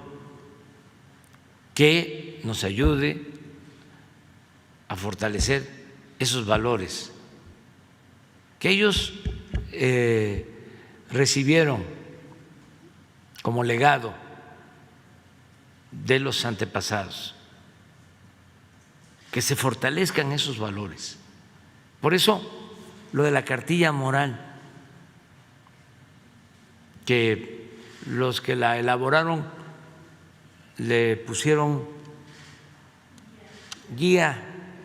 que nos ayude a fortalecer esos valores que ellos recibieron como legado de los antepasados, que se fortalezcan esos valores. Por eso lo de la cartilla moral, que los que la elaboraron le pusieron guía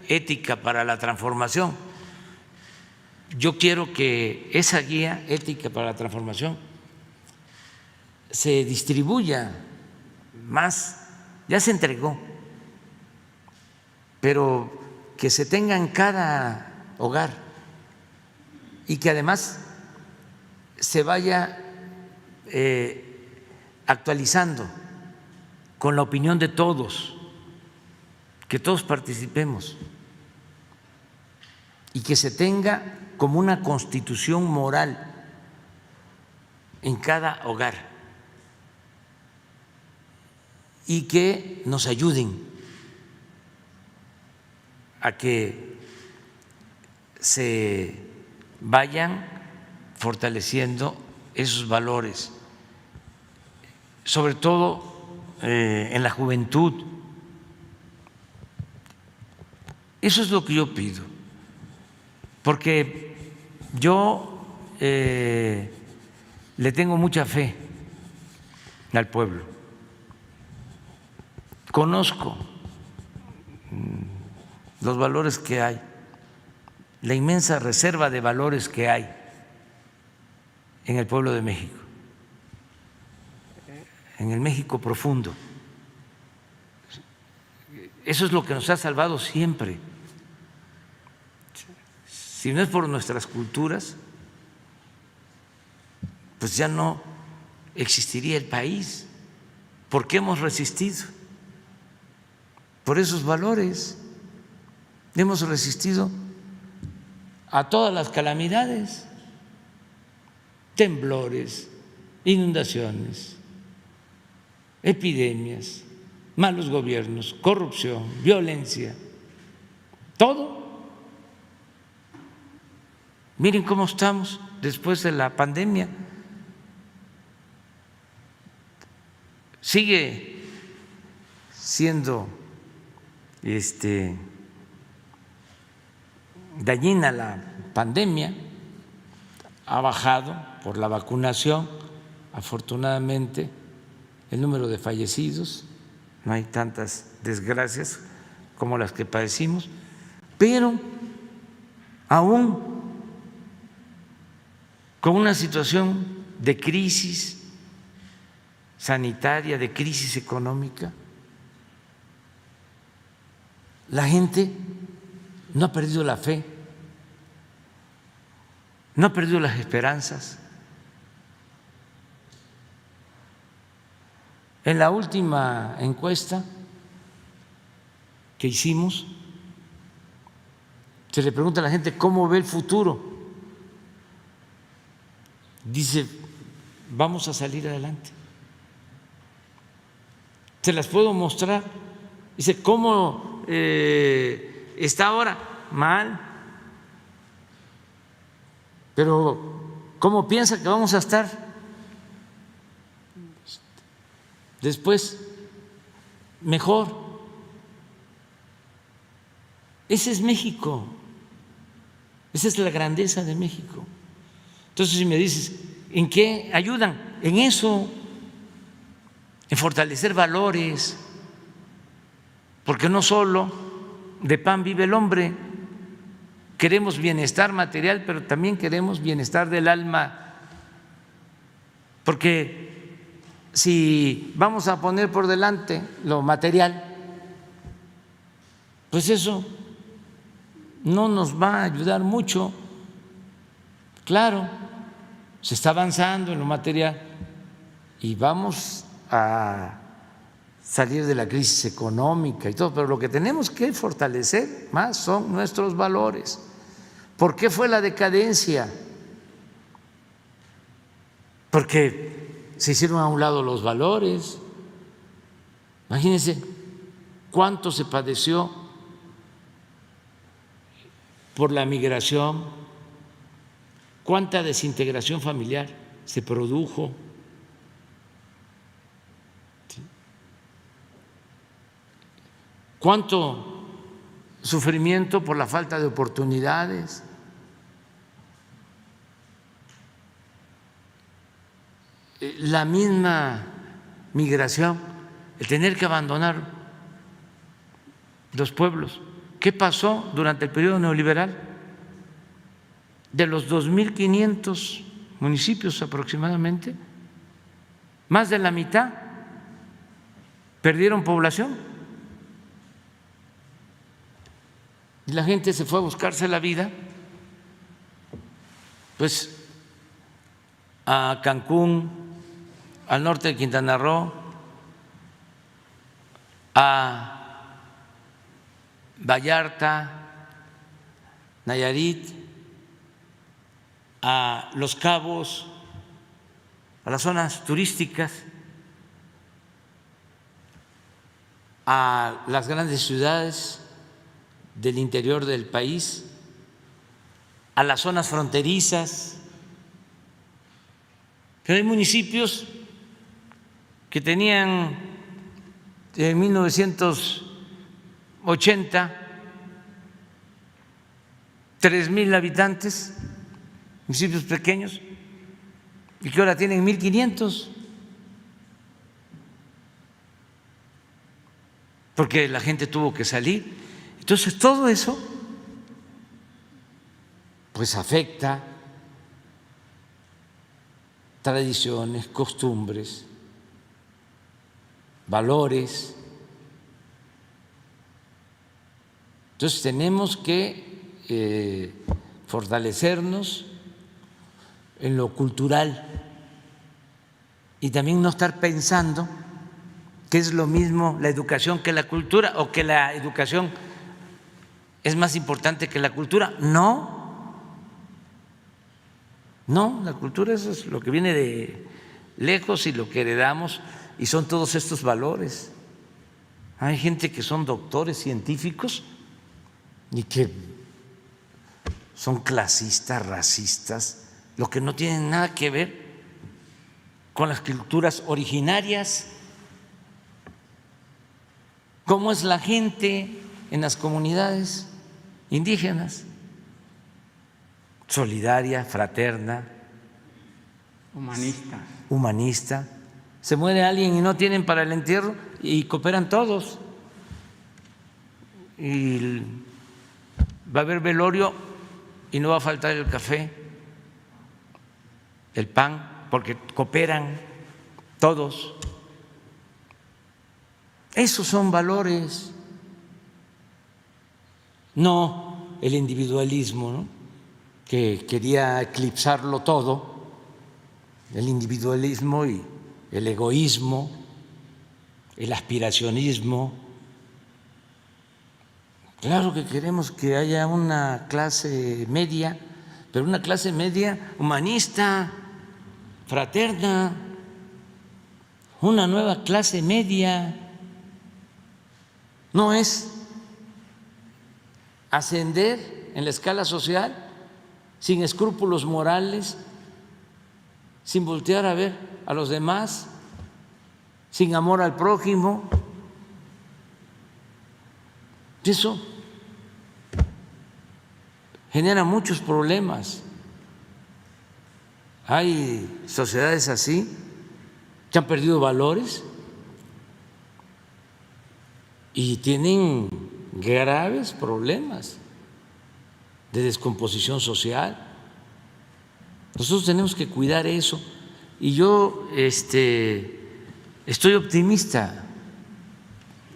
ética para la transformación. Yo quiero que esa guía ética para la transformación se distribuya más. Ya se entregó, pero que se tenga en cada hogar y que además se vaya actualizando con la opinión de todos, que todos participemos y que se tenga como una constitución moral en cada hogar y que nos ayuden a que se vayan fortaleciendo esos valores, sobre todo en la juventud. Eso es lo que yo pido, porque yo le tengo mucha fe al pueblo. Conozco los valores que hay, la inmensa reserva de valores que hay en el pueblo de México, en el México profundo. Eso es lo que nos ha salvado siempre. Si no es por nuestras culturas, pues ya no existiría el país. ¿Por qué hemos resistido? Por esos valores. Hemos resistido a todas las calamidades, temblores, inundaciones, epidemias, malos gobiernos, corrupción, violencia, todo. Miren cómo estamos después de la pandemia. Sigue siendo dañina la pandemia, ha bajado por la vacunación, afortunadamente, el número de fallecidos, no hay tantas desgracias como las que padecimos, pero aún con una situación de crisis sanitaria, de crisis económica, la gente no ha perdido la fe, no ha perdido las esperanzas. En la última encuesta que hicimos, se le pregunta a la gente cómo ve el futuro. Dice, vamos a salir adelante. Se las puedo mostrar. Dice, ¿cómo está ahora? Mal. Pero ¿cómo piensa que vamos a estar después? Mejor. Ese es México. Esa es la grandeza de México. Entonces, si me dices, ¿en qué ayudan? En eso, en fortalecer valores, porque no solo de pan vive el hombre. Queremos bienestar material, pero también queremos bienestar del alma, porque si vamos a poner por delante lo material, pues eso no nos va a ayudar mucho. Claro, se está avanzando en lo material y vamos a salir de la crisis económica y todo, pero lo que tenemos que fortalecer más son nuestros valores. ¿Por qué fue la decadencia? Porque se hicieron a un lado los valores. Imagínense cuánto se padeció por la migración, cuánta desintegración familiar se produjo. Cuánto sufrimiento por la falta de oportunidades. La misma migración, el tener que abandonar los pueblos. ¿Qué pasó durante el periodo neoliberal? De los 2.500 municipios aproximadamente, más de la mitad perdieron población. Y la gente se fue a buscarse la vida, pues a Cancún, al norte de Quintana Roo, a Vallarta, Nayarit, a Los Cabos, a las zonas turísticas, a las grandes ciudades del interior del país, a las zonas fronterizas. Pero hay municipios que tenían en 1980 3,000 habitantes, municipios pequeños, y que ahora tienen 1,500, porque la gente tuvo que salir. Entonces, todo eso pues afecta tradiciones, costumbres, valores. Entonces tenemos que fortalecernos en lo cultural y también no estar pensando que es lo mismo la educación que la cultura o que la educación es más importante que la cultura. No, la cultura eso es lo que viene de lejos y lo que heredamos y son todos estos valores. Hay gente que son doctores científicos y que son clasistas, racistas, lo que no tienen nada que ver con las culturas originarias. ¿Cómo es la gente en las comunidades indígenas? Solidaria, fraterna, humanista. Se muere alguien y no tienen para el entierro y cooperan todos. Y va a haber velorio y no va a faltar el café, el pan, porque cooperan todos. Esos son valores, no el individualismo, ¿no?, que quería eclipsarlo todo, el individualismo y el egoísmo, el aspiracionismo. Claro que queremos que haya una clase media, pero una clase media humanista, fraterna, una nueva clase media. No es ascender en la escala social sin escrúpulos morales, sin voltear a ver a los demás, sin amor al prójimo. Eso genera muchos problemas. Hay sociedades así que han perdido valores y tienen graves problemas de descomposición social. Nosotros tenemos que cuidar eso y yo estoy optimista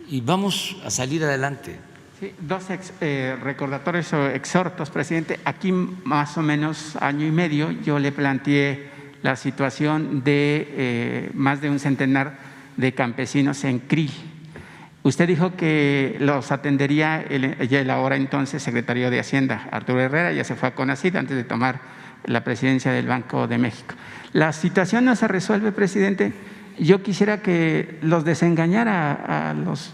y vamos a salir adelante. Sí, dos recordatorios o exhortos, presidente. Aquí más o menos año y medio yo le planteé la situación de más de un centenar de campesinos en Krill. Usted dijo que los atendería el ahora entonces secretario de Hacienda, Arturo Herrera, ya se fue a CONACYT antes de tomar la presidencia del Banco de México. La situación no se resuelve, presidente. Yo quisiera que los desengañara a los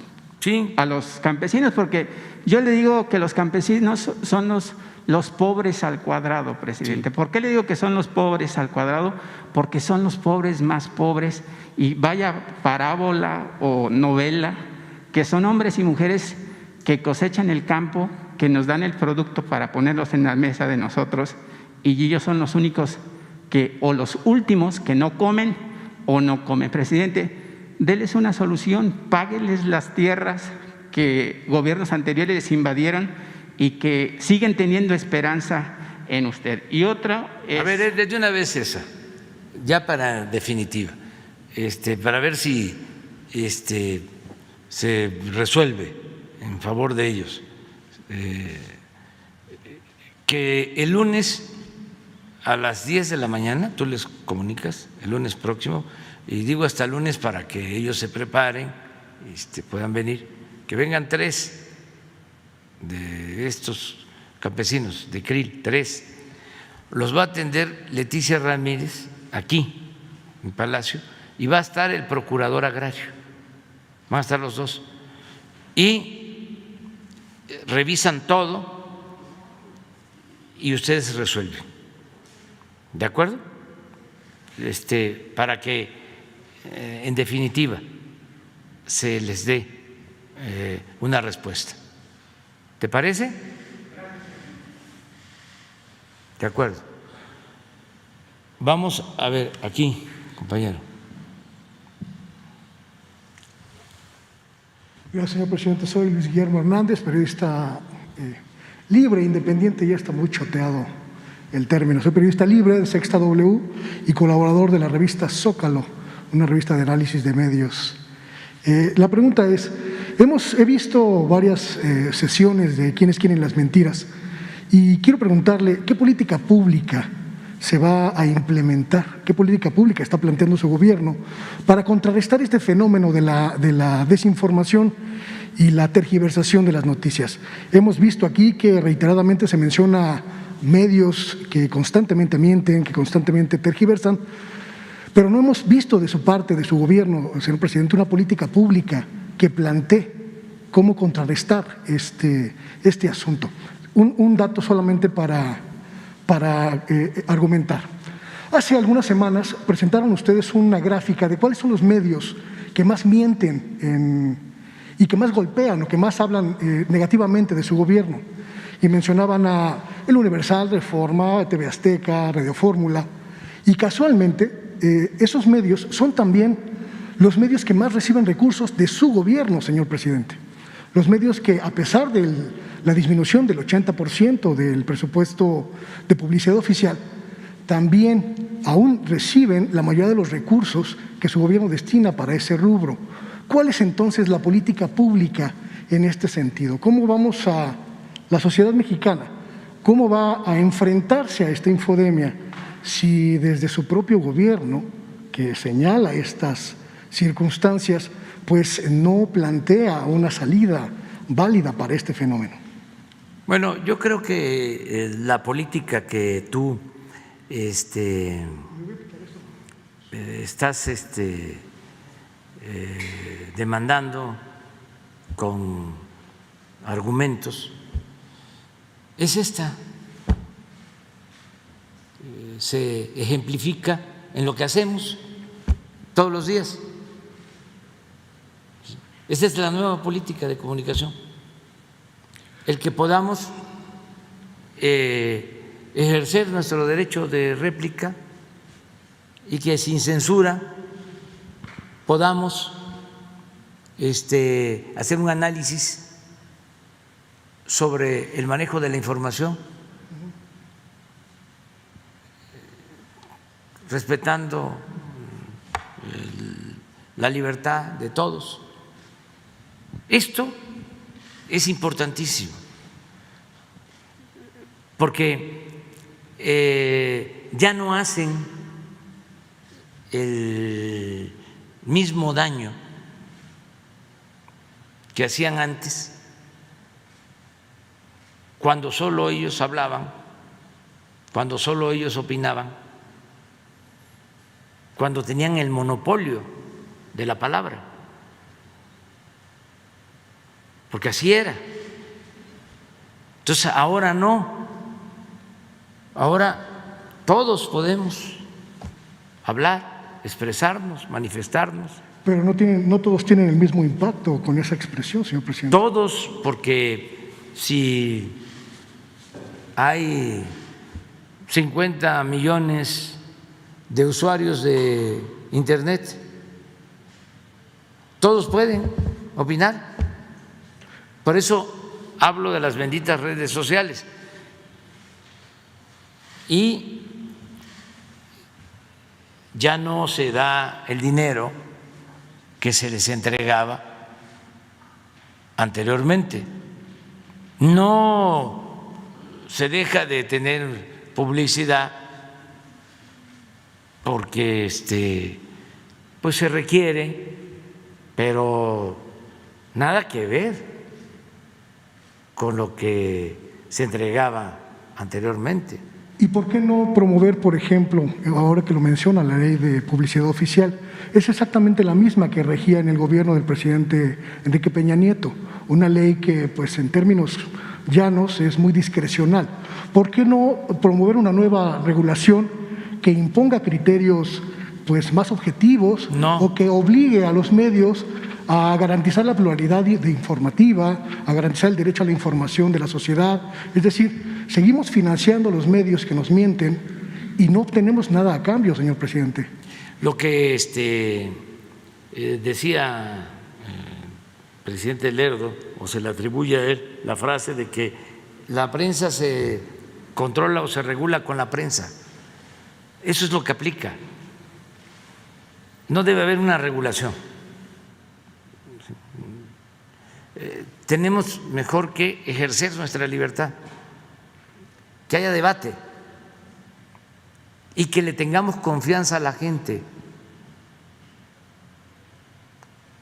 campesinos, porque yo le digo que los campesinos son los pobres al cuadrado, presidente. Sí. ¿Por qué le digo que son los pobres al cuadrado? Porque son los pobres más pobres y vaya parábola o novela, que son hombres y mujeres que cosechan el campo, que nos dan el producto para ponerlos en la mesa de nosotros y ellos son los únicos o los últimos que no comen o no comen. Presidente, déles una solución, págueles las tierras que gobiernos anteriores les invadieron y que siguen teniendo esperanza en usted. Y otra es… A ver, desde una vez esa, ya para definitiva, para ver si se resuelve en favor de ellos. Que el lunes a las 10 de la mañana, tú les comunicas el lunes próximo, y digo hasta el lunes para que ellos se preparen, puedan venir, que vengan 3 de estos campesinos de Krill, 3. Los va a atender Leticia Ramírez aquí en Palacio y va a estar el procurador agrario, van a estar los dos y revisan todo y ustedes resuelven, ¿de acuerdo? Para que en definitiva se les dé una respuesta. ¿Te parece? De acuerdo. Vamos a ver aquí, compañero. Gracias, señor presidente. Soy Luis Guillermo Hernández, periodista libre, independiente, ya está muy choteado el término. Soy periodista libre de Sexta W y colaborador de la revista Zócalo, una revista de análisis de medios. La pregunta es, he visto varias sesiones de Quiénes quieren las mentiras y quiero preguntarle qué política pública se va a implementar, qué política pública está planteando su gobierno para contrarrestar este fenómeno de la desinformación y la tergiversación de las noticias. Hemos visto aquí que reiteradamente se menciona medios que constantemente mienten, que constantemente tergiversan, pero no hemos visto de su parte, de su gobierno, señor presidente, una política pública que plantee cómo contrarrestar este asunto. Un dato solamente para argumentar. Hace algunas semanas presentaron ustedes una gráfica de cuáles son los medios que más mienten y que más golpean o que más hablan negativamente de su gobierno. Y mencionaban a El Universal, Reforma, TV Azteca, Radio Fórmula. Y casualmente esos medios son también los medios que más reciben recursos de su gobierno, señor presidente. Los medios que, a pesar de la disminución del 80% del presupuesto de publicidad oficial, también aún reciben la mayoría de los recursos que su gobierno destina para ese rubro. ¿Cuál es entonces la política pública en este sentido? ¿Cómo vamos la sociedad mexicana, cómo va a enfrentarse a esta infodemia si desde su propio gobierno, que señala estas circunstancias, pues no plantea una salida válida para este fenómeno? Bueno, yo creo que la política que tú estás demandando con argumentos es esta. Se ejemplifica en lo que hacemos todos los días. Esta es la nueva política de comunicación, el que podamos ejercer nuestro derecho de réplica y que sin censura podamos hacer un análisis sobre el manejo de la información, respetando la libertad de todos. Esto es importantísimo porque ya no hacen el mismo daño que hacían antes, cuando solo ellos hablaban, cuando solo ellos opinaban, cuando tenían el monopolio de la palabra, porque así era. Entonces ahora no, ahora todos podemos hablar, expresarnos, manifestarnos. Pero no todos tienen el mismo impacto con esa expresión, señor presidente. Todos, porque si hay 50 millones de usuarios de Internet, todos pueden opinar. Por eso hablo de las benditas redes sociales. Y ya no se da el dinero que se les entregaba anteriormente. No se deja de tener publicidad porque pues se requiere, pero nada que ver con lo que se entregaba anteriormente. ¿Y por qué no promover, por ejemplo, ahora que lo menciona, la ley de publicidad oficial? Es exactamente la misma que regía en el gobierno del presidente Enrique Peña Nieto, una ley que, pues, en términos llanos es muy discrecional. ¿Por qué no promover una nueva regulación que imponga criterios, pues, más objetivos, o que obligue a los medios a garantizar la pluralidad informativa, a garantizar el derecho a la información de la sociedad? Es decir, seguimos financiando los medios que nos mienten y no obtenemos nada a cambio, señor presidente. Lo que decía presidente Lerdo, o se le atribuye a él la frase de que la prensa se controla o se regula con la prensa. Eso es lo que aplica. No debe haber una regulación. Tenemos mejor que ejercer nuestra libertad, que haya debate y que le tengamos confianza a la gente,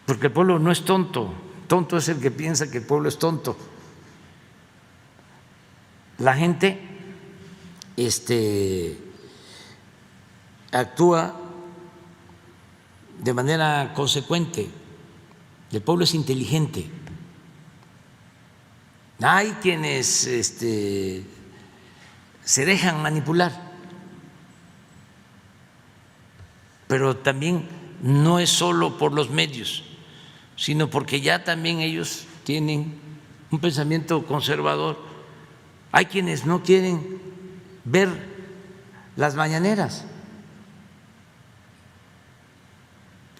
porque el pueblo no es tonto, tonto es el que piensa que el pueblo es tonto. La gente actúa de manera consecuente, el pueblo es inteligente. Hay quienes se dejan manipular, pero también no es solo por los medios, sino porque ya también ellos tienen un pensamiento conservador. Hay quienes no quieren ver las mañaneras,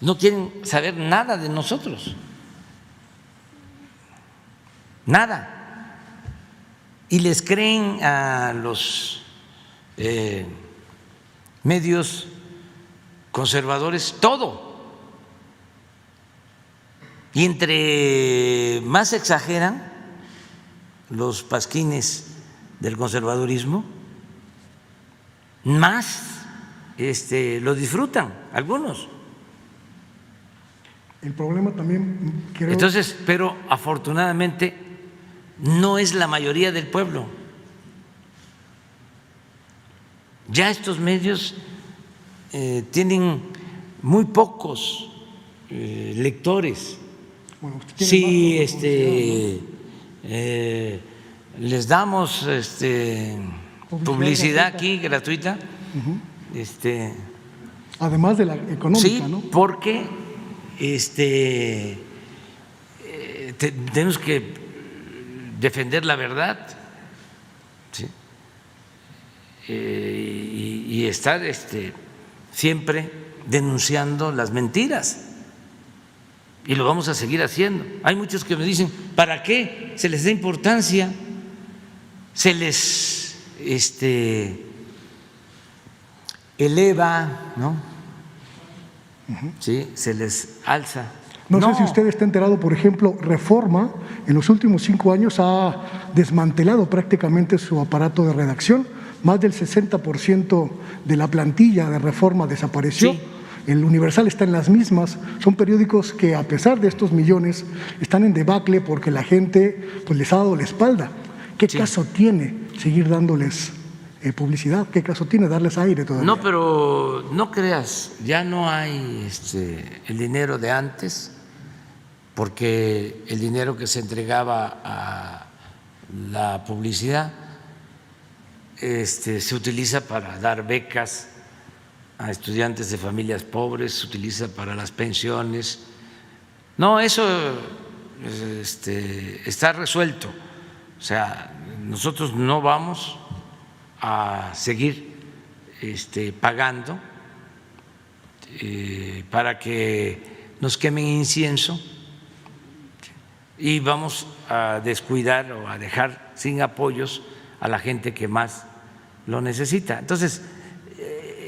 no quieren saber nada de nosotros, nada. Y les creen a los medios conservadores todo. Y entre más exageran los pasquines del conservadurismo, más lo disfrutan algunos. El problema también creo… Entonces, pero afortunadamente no es la mayoría del pueblo. Ya estos medios tienen muy pocos lectores. Bueno, usted tiene Sí, más les damos publicidad aquí gratuita. además de la económica, Sí, ¿no? porque tenemos que defender la verdad, ¿sí? Y estar siempre denunciando las mentiras, y lo vamos a seguir haciendo. Hay muchos que me dicen, ¿para qué se les da importancia? Se les eleva, ¿no? Sí, se les alza. No sé si usted está enterado, por ejemplo, Reforma en los últimos 5 años ha desmantelado prácticamente su aparato de redacción. Más del 60% de la plantilla de Reforma desapareció. Sí. El Universal está en las mismas. Son periódicos que, a pesar de estos millones, están en debacle porque la gente pues les ha dado la espalda. ¿Qué caso tiene seguir dándoles publicidad? ¿Qué caso tiene darles aire todavía? No, pero no creas, ya no hay el dinero de antes, porque el dinero que se entregaba a la publicidad se utiliza para dar becas a estudiantes de familias pobres, se utiliza para las pensiones. No, eso está resuelto. O sea, nosotros no vamos a seguir pagando para que nos quemen incienso, y vamos a descuidar o a dejar sin apoyos a la gente que más lo necesita. Entonces,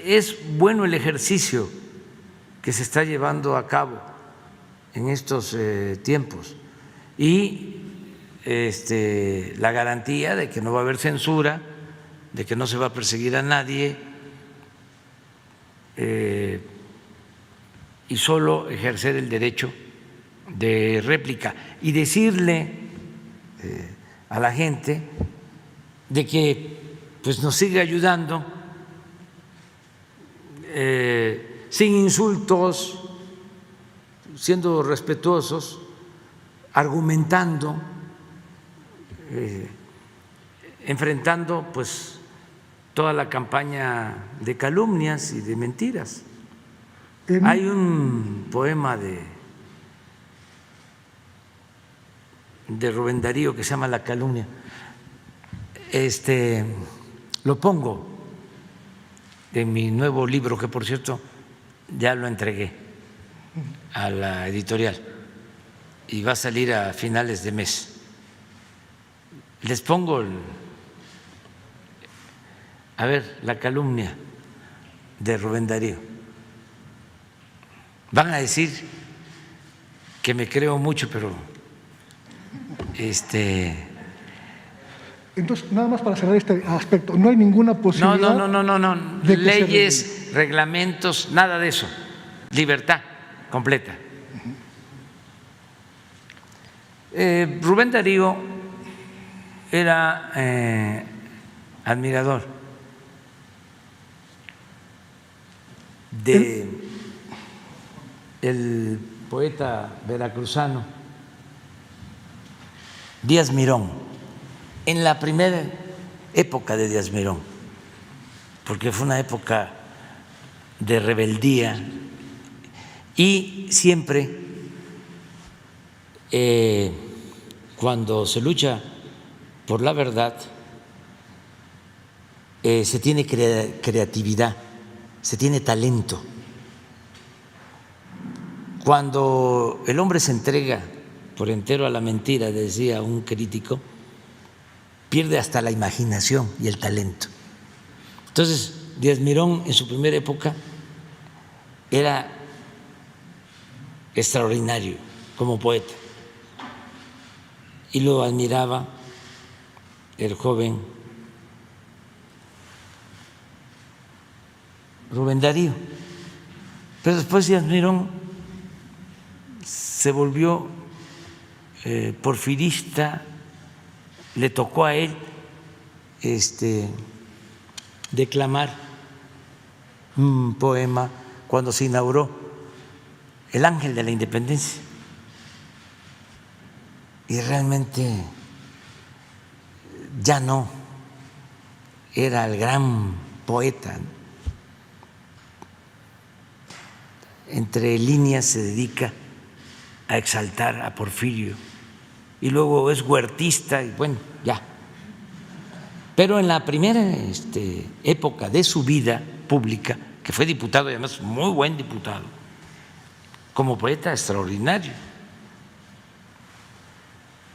es bueno el ejercicio que se está llevando a cabo en estos tiempos, y la garantía de que no va a haber censura, de que no se va a perseguir a nadie, y solo ejercer el derecho de réplica y decirle a la gente de que pues nos sigue ayudando sin insultos, siendo respetuosos, argumentando, enfrentando pues toda la campaña de calumnias y de mentiras. Hay un poema de Rubén Darío que se llama La calumnia. Lo pongo en mi nuevo libro, que por cierto ya lo entregué a la editorial. y va a salir a finales de mes. Les pongo la calumnia de Rubén Darío. Van a decir que me creo mucho, pero Entonces, nada más para cerrar este aspecto, no hay ninguna posibilidad. No. de que Leyes, reglamentos, nada de eso. Libertad completa. Rubén Darío era admirador de el poeta veracruzano Díaz Mirón, en la primera época de Díaz Mirón, porque fue una época de rebeldía y siempre cuando se lucha por la verdad se tiene creatividad, se tiene talento. Cuando el hombre se entrega por entero a la mentira, decía un crítico, pierde hasta la imaginación y el talento. Entonces, Díaz Mirón en su primera época era extraordinario como poeta y lo admiraba el joven Rubén Darío. Pero después Díaz Mirón se volvió porfirista, le tocó a él declamar un poema cuando se inauguró el Ángel de la Independencia. Y realmente ya no era el gran poeta. Entre líneas se dedica a exaltar a Porfirio y luego es huertista y bueno, ya. Pero en la primera época de su vida pública, que fue diputado y además muy buen diputado, como poeta extraordinario,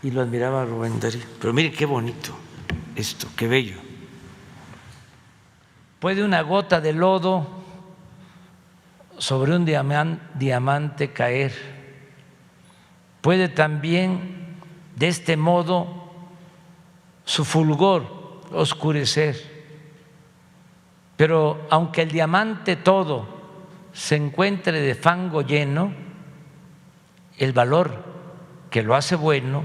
y lo admiraba Rubén Darío. Pero mire qué bonito esto, qué bello. Puede una gota de lodo sobre un diamante caer. Puede también de este modo su fulgor oscurecer. Pero aunque el diamante todo se encuentre de fango lleno, el valor que lo hace bueno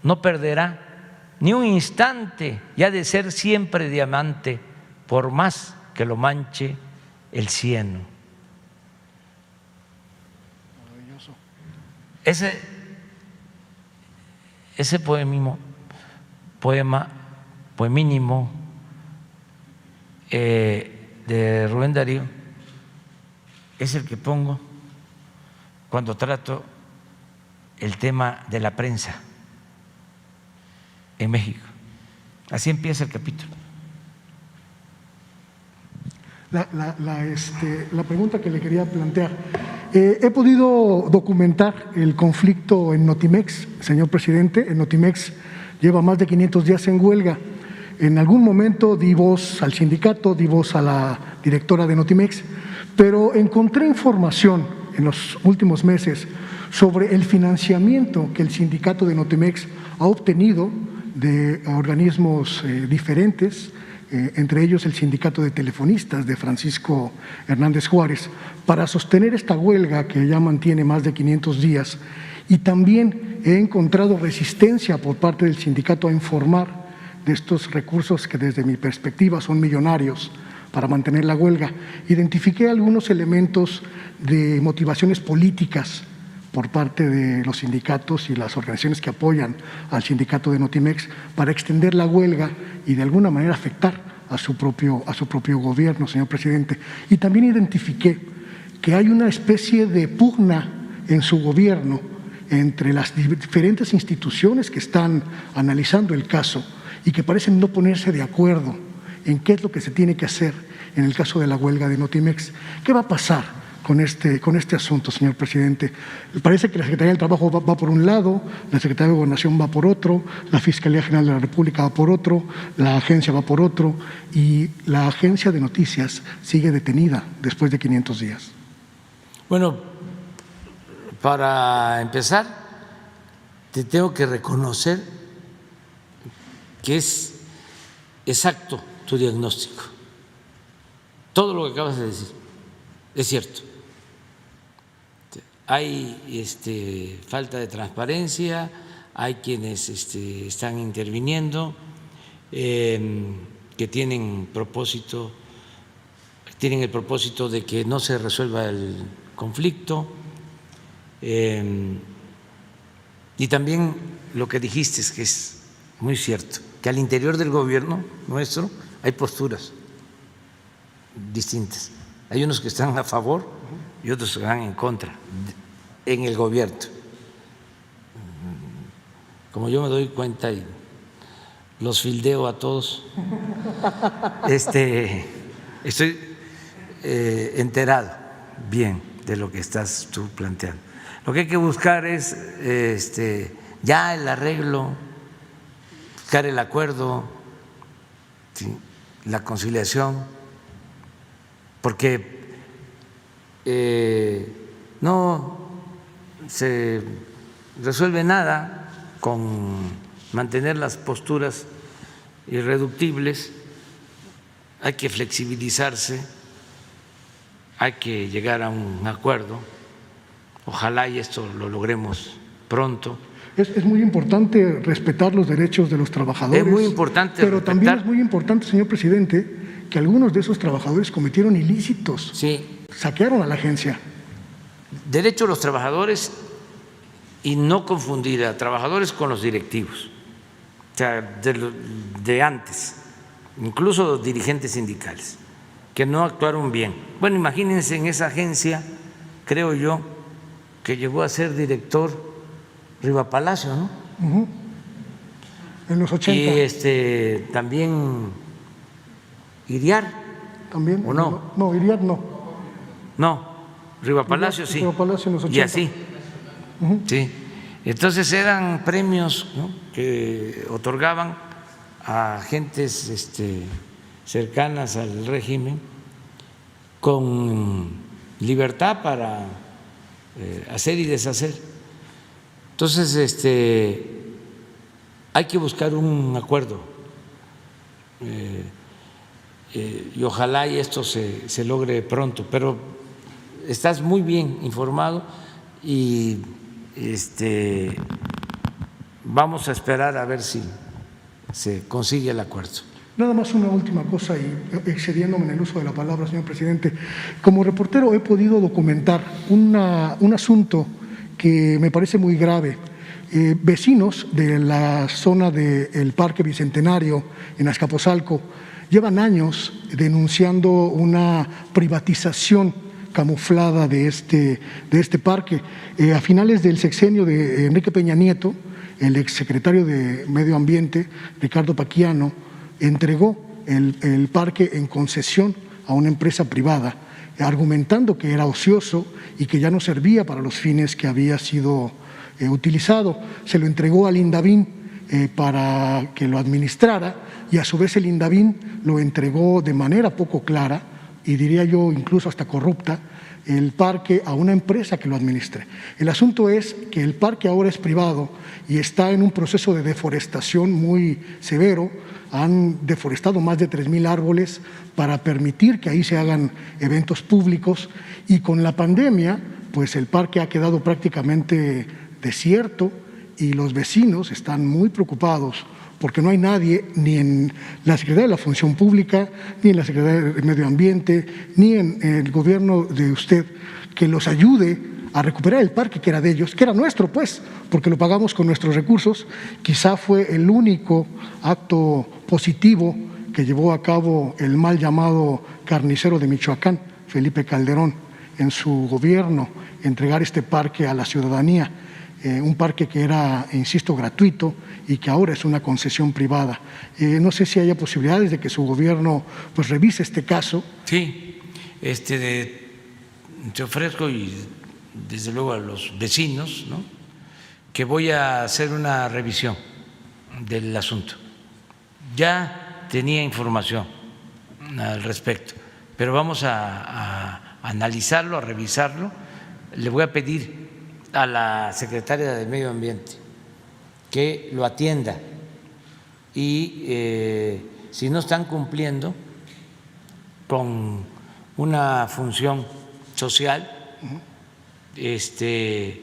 no perderá ni un instante y ha de ser siempre diamante, por más que lo manche el cieno. Maravilloso. Ese poemínimo de Rubén Darío es el que pongo cuando trato el tema de la prensa en México. Así empieza el capítulo. La pregunta que le quería plantear. He podido documentar el conflicto en Notimex, señor presidente. En Notimex lleva más de 500 días en huelga. En algún momento di voz al sindicato, di voz a la directora de Notimex, pero encontré información en los últimos meses sobre el financiamiento que el sindicato de Notimex ha obtenido de organismos diferentes, entre ellos el sindicato de telefonistas de Francisco Hernández Juárez, para sostener esta huelga que ya mantiene más de 500 días. Y también he encontrado resistencia por parte del sindicato a informar de estos recursos que desde mi perspectiva son millonarios para mantener la huelga. Identifiqué algunos elementos de motivaciones políticas por parte de los sindicatos y las organizaciones que apoyan al sindicato de Notimex para extender la huelga y de alguna manera afectar a su propio gobierno, señor presidente. Y también identifiqué que hay una especie de pugna en su gobierno entre las diferentes instituciones que están analizando el caso y que parecen no ponerse de acuerdo en qué es lo que se tiene que hacer en el caso de la huelga de Notimex. ¿Qué va a pasar con este asunto, señor presidente. Parece que la Secretaría del Trabajo va por un lado, la Secretaría de Gobernación va por otro, la Fiscalía General de la República va por otro, la agencia va por otro y la agencia de noticias sigue detenida después de 500 días. Bueno, para empezar, te tengo que reconocer que es exacto tu diagnóstico. Todo lo que acabas de decir es cierto. Hay falta de transparencia, hay quienes están interviniendo, que tienen el propósito de que no se resuelva el conflicto. Y también lo que dijiste es que es muy cierto, que al interior del gobierno nuestro hay posturas distintas. Hay unos que están a favor y otros que están en contra en el gobierno. Como yo me doy cuenta y los fildeo a todos, estoy enterado bien de lo que estás tú planteando. Lo que hay que buscar es ya el arreglo, buscar el acuerdo, ¿sí?, la conciliación, porque no se resuelve nada con mantener las posturas irreductibles. Hay que flexibilizarse, hay que llegar a un acuerdo. Ojalá y esto lo logremos pronto. Es muy importante respetar los derechos de los trabajadores. Es muy importante pero respetar. También es muy importante, señor presidente, que algunos de esos trabajadores cometieron ilícitos. Sí. Saquearon a la agencia. Derecho de los trabajadores y no confundir a trabajadores con los directivos, o sea, de antes, incluso dirigentes sindicales, que no actuaron bien. Bueno, imagínense en esa agencia, creo yo, que llegó a ser director Riva Palacio, ¿no? En los 80. Y también Iriar. ¿También? ¿O no? No, Iriar no. No, Riva Palacio sí. Riva Palacio en los 80. Y así. Sí. Entonces eran premios, ¿no?, que otorgaban a gentes cercanas al régimen con libertad para hacer y deshacer. Entonces hay que buscar un acuerdo y ojalá y esto se logre pronto, pero estás muy bien informado y vamos a esperar a ver si se consigue el acuerdo. Nada más una última cosa y excediéndome en el uso de la palabra, señor presidente. Como reportero he podido documentar un asunto que me parece muy grave. Vecinos de la zona del Parque Bicentenario en Azcapotzalco llevan años denunciando una privatización camuflada de este parque. A finales del sexenio de Enrique Peña Nieto, el exsecretario de Medio Ambiente, Ricardo Paquiano, entregó el parque en concesión a una empresa privada, argumentando que era ocioso y que ya no servía para los fines que había sido utilizado. Se lo entregó al INDAVIN para que lo administrara y a su vez el INDAVIN lo entregó de manera poco clara y diría yo incluso hasta corrupta, el parque a una empresa que lo administre. El asunto es que el parque ahora es privado y está en un proceso de deforestación muy severo. Han deforestado más de 3,000 árboles para permitir que ahí se hagan eventos públicos y con la pandemia, pues el parque ha quedado prácticamente desierto y los vecinos están muy preocupados porque no hay nadie, ni en la Secretaría de la Función Pública, ni en la Secretaría de Medio Ambiente, ni en el gobierno de usted, que los ayude a recuperar el parque que era de ellos, que era nuestro, pues, porque lo pagamos con nuestros recursos. Quizá fue el único acto positivo que llevó a cabo el mal llamado carnicero de Michoacán, Felipe Calderón, en su gobierno, entregar este parque a la ciudadanía. Un parque que era, insisto, gratuito y que ahora es una concesión privada. No sé si haya posibilidades de que su gobierno pues revise este caso. Sí, te ofrezco y desde luego a los vecinos, ¿no?, que voy a hacer una revisión del asunto. Ya tenía información al respecto, pero vamos a analizarlo, a revisarlo. Le voy a pedir a la secretaria de Medio Ambiente que lo atienda y si no están cumpliendo con una función social, que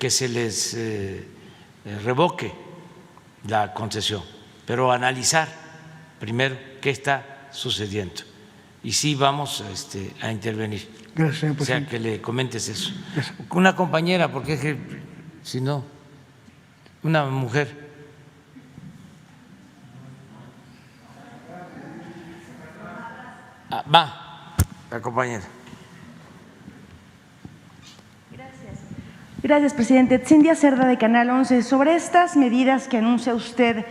se les revoque la concesión, pero analizar primero qué está sucediendo. Y sí vamos a intervenir. Gracias, señor O sea, presidente. que le comentes eso. Gracias. Una compañera, porque es que si no, una mujer. Va, la compañera. Gracias, presidente. Cindia Cerda, de Canal 11. Sobre estas medidas que anuncia usted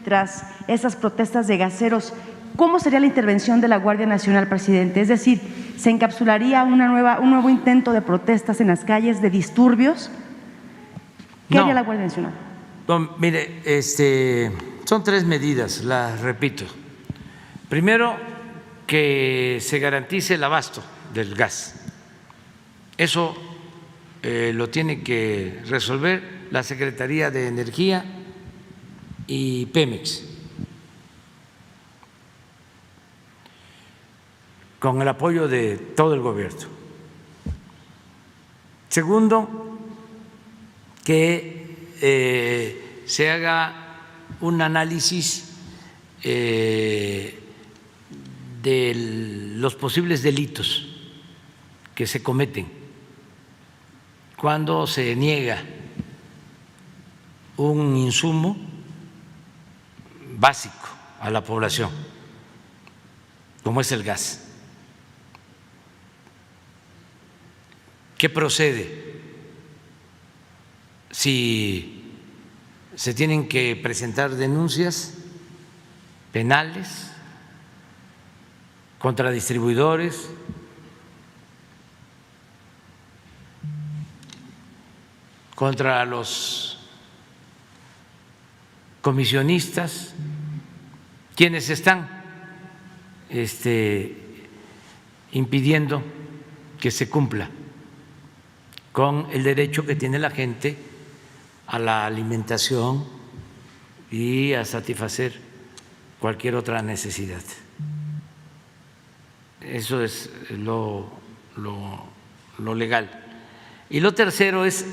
tras estas protestas de gaseros, ¿cómo sería la intervención de la Guardia Nacional, presidente? Es decir, ¿se encapsularía un nuevo intento de protestas en las calles, de disturbios? ¿Qué haría la Guardia Nacional? No, mire, son 3 medidas, las repito. Primero, que se garantice el abasto del gas. Eso lo tiene que resolver la Secretaría de Energía y Pemex, con el apoyo de todo el gobierno. Segundo, que se haga un análisis de los posibles delitos que se cometen cuando se niega un insumo básico a la población, como es el gas. ¿Qué procede? Si se tienen que presentar denuncias penales contra distribuidores, contra los comisionistas, quienes están impidiendo que se cumpla con el derecho que tiene la gente a la alimentación y a satisfacer cualquier otra necesidad. Eso es lo legal. Y lo tercero es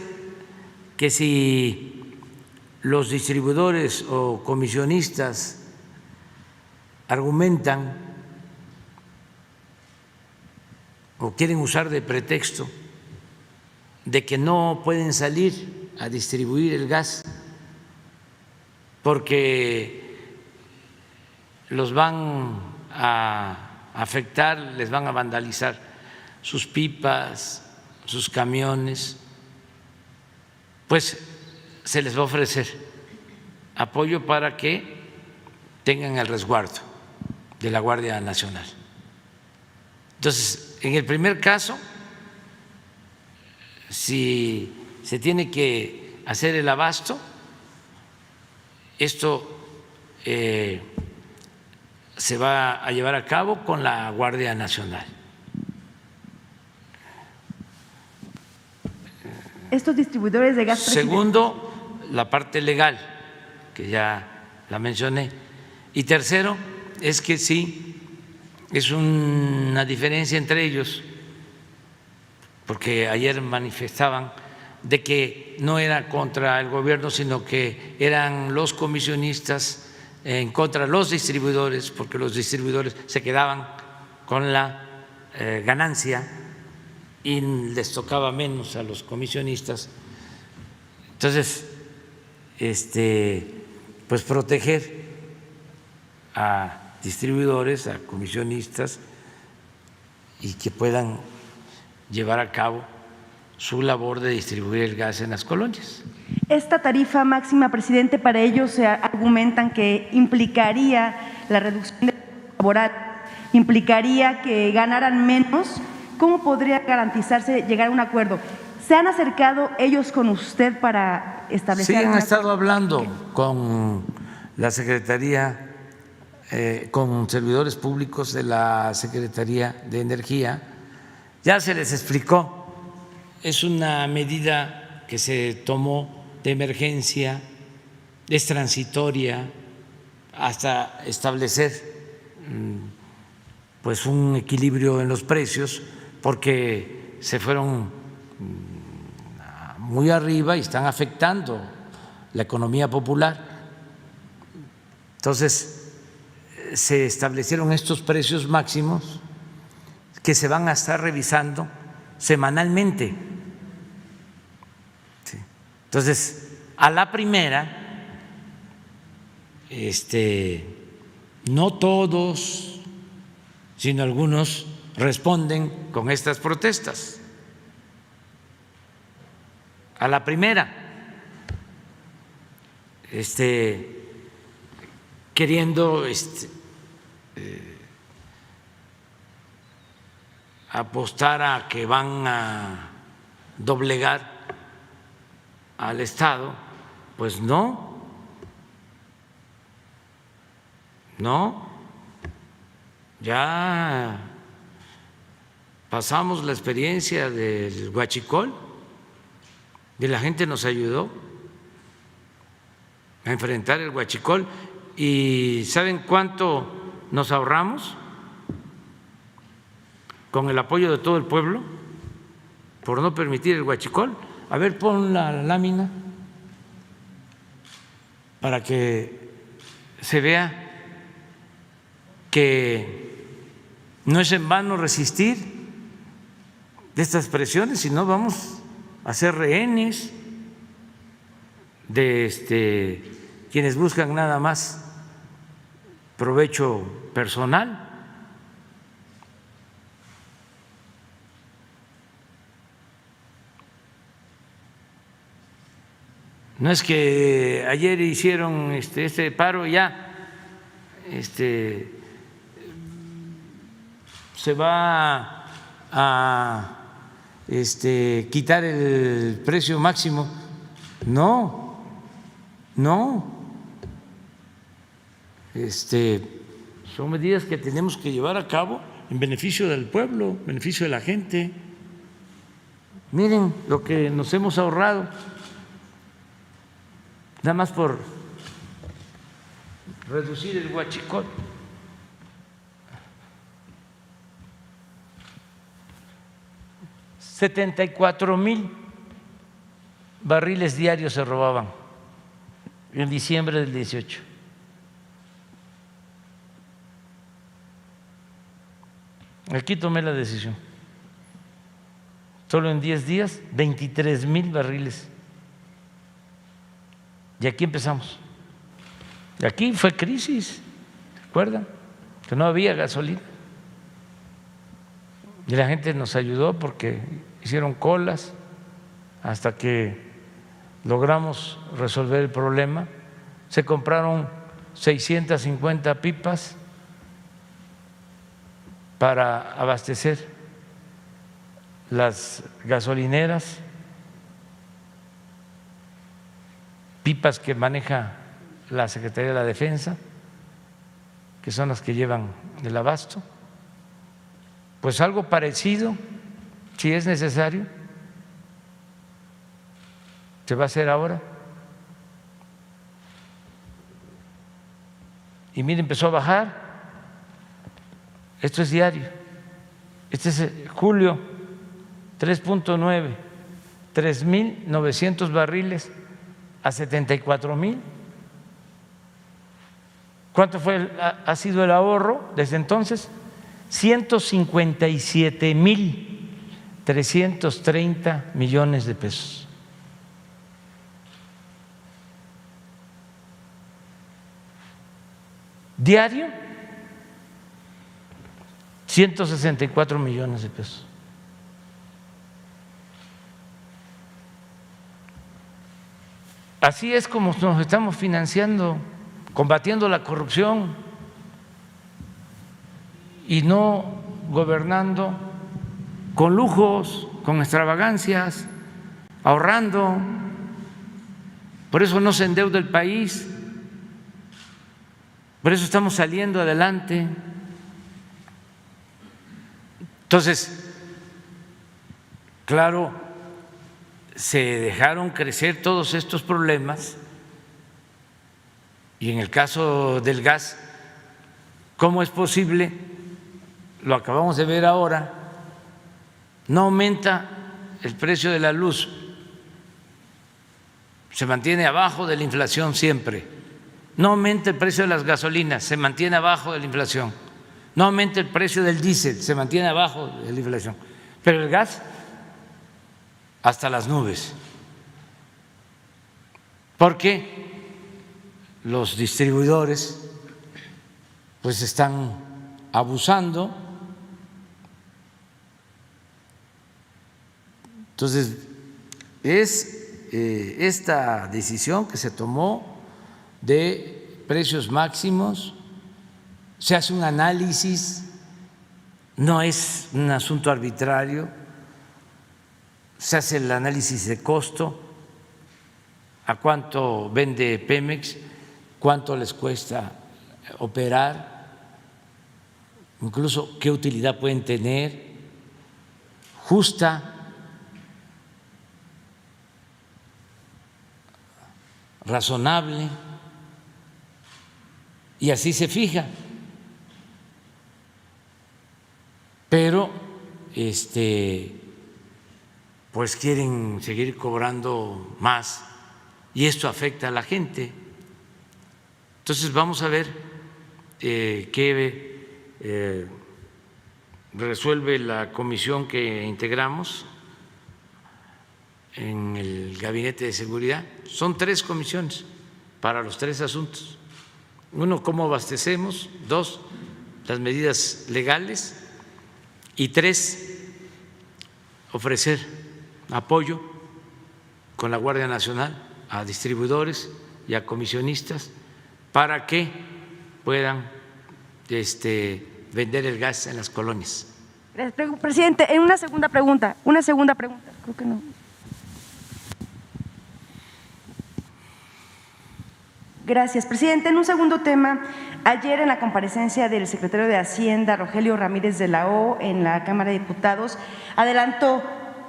que si los distribuidores o comisionistas argumentan o quieren usar de pretexto de que no pueden salir a distribuir el gas porque los van a afectar, les van a vandalizar sus pipas, sus camiones, pues se les va a ofrecer apoyo para que tengan el resguardo de la Guardia Nacional. Entonces, en el primer caso, si se tiene que hacer el abasto, esto se va a llevar a cabo con la Guardia Nacional. Estos distribuidores de gas. Segundo, la parte legal, que ya la mencioné. Y tercero, es que sí, es una diferencia entre ellos, porque ayer manifestaban de que no era contra el gobierno, sino que eran los comisionistas en contra de los distribuidores, porque los distribuidores se quedaban con la ganancia y les tocaba menos a los comisionistas. Entonces, pues proteger a distribuidores, a comisionistas, y que puedan llevar a cabo su labor de distribuir el gas en las colonias. Esta tarifa máxima, presidente, para ellos se argumentan que implicaría la reducción de laboral, implicaría que ganaran menos ¿cómo podría garantizarse llegar a un acuerdo? ¿Se han acercado ellos con usted para establecer? Sí, han estado hablando con la Secretaría, con servidores públicos de la Secretaría de Energía. Ya se les explicó, es una medida que se tomó de emergencia, es transitoria hasta establecer pues un equilibrio en los precios, porque se fueron muy arriba y están afectando la economía popular. Entonces, se establecieron estos precios máximos que se van a estar revisando semanalmente. Sí. Entonces, a la primera, no todos, sino algunos responden con estas protestas. A la primera, queriendo apostar a que van a doblegar al Estado, pues no, ya pasamos la experiencia del huachicol y la gente nos ayudó a enfrentar el huachicol. ¿Y saben cuánto nos ahorramos con el apoyo de todo el pueblo por no permitir el huachicol? A ver, pon la lámina para que se vea que no es en vano resistir de estas presiones, sino vamos a ser rehenes de quienes buscan nada más provecho personal. No es que ayer hicieron este paro y ya se va a quitar el precio máximo. No. Son medidas que tenemos que llevar a cabo en beneficio del pueblo, en beneficio de la gente. Miren lo que nos hemos ahorrado, nada más por reducir el huachicol. $74,000 barriles diarios se robaban en diciembre del 18. Aquí tomé la decisión. Solo en 10 días, 23,000 barriles. Y aquí empezamos. Y aquí fue crisis, ¿recuerdan? Que no había gasolina. Y la gente nos ayudó porque hicieron colas hasta que logramos resolver el problema. Se compraron 650 pipas para abastecer las gasolineras, pipas que maneja la Secretaría de la Defensa, que son las que llevan el abasto. Pues algo parecido, si es necesario, se va a hacer ahora. Y mire, empezó a bajar. Esto es diario. Este es julio, 3.9, 3,900 barriles a 74,000. ¿Cuánto ha sido el ahorro desde entonces? 157,330 millones de pesos. Diario, 164 millones de pesos. Así es como nos estamos financiando, combatiendo la corrupción y no gobernando con lujos, con extravagancias, ahorrando. Por eso no se endeuda el país, por eso estamos saliendo adelante. Entonces, claro, se dejaron crecer todos estos problemas y en el caso del gas, ¿cómo es posible? Lo acabamos de ver ahora, no aumenta el precio de la luz, se mantiene abajo de la inflación siempre, no aumenta el precio de las gasolinas, se mantiene abajo de la inflación, no aumenta el precio del diésel, se mantiene abajo de la inflación, pero el gas hasta las nubes, porque los distribuidores pues están abusando. Entonces, es esta decisión que se tomó de precios máximos, se hace un análisis, no es un asunto arbitrario, se hace el análisis de costo, a cuánto vende Pemex, cuánto les cuesta operar, incluso qué utilidad pueden tener, justa, razonable, y así se fija. Pero pues quieren seguir cobrando más y esto afecta a la gente. Entonces vamos a ver qué resuelve la comisión que integramos en el Gabinete de Seguridad. Son 3 comisiones para los 3 asuntos. 1, cómo abastecemos; 2, las medidas legales; y 3, ofrecer apoyo con la Guardia Nacional a distribuidores y a comisionistas para que puedan vender el gas en las colonias. Presidente, en una segunda pregunta, creo que no. Gracias, presidente. En un segundo tema, ayer en la comparecencia del secretario de Hacienda, Rogelio Ramírez de la O, en la Cámara de Diputados, adelantó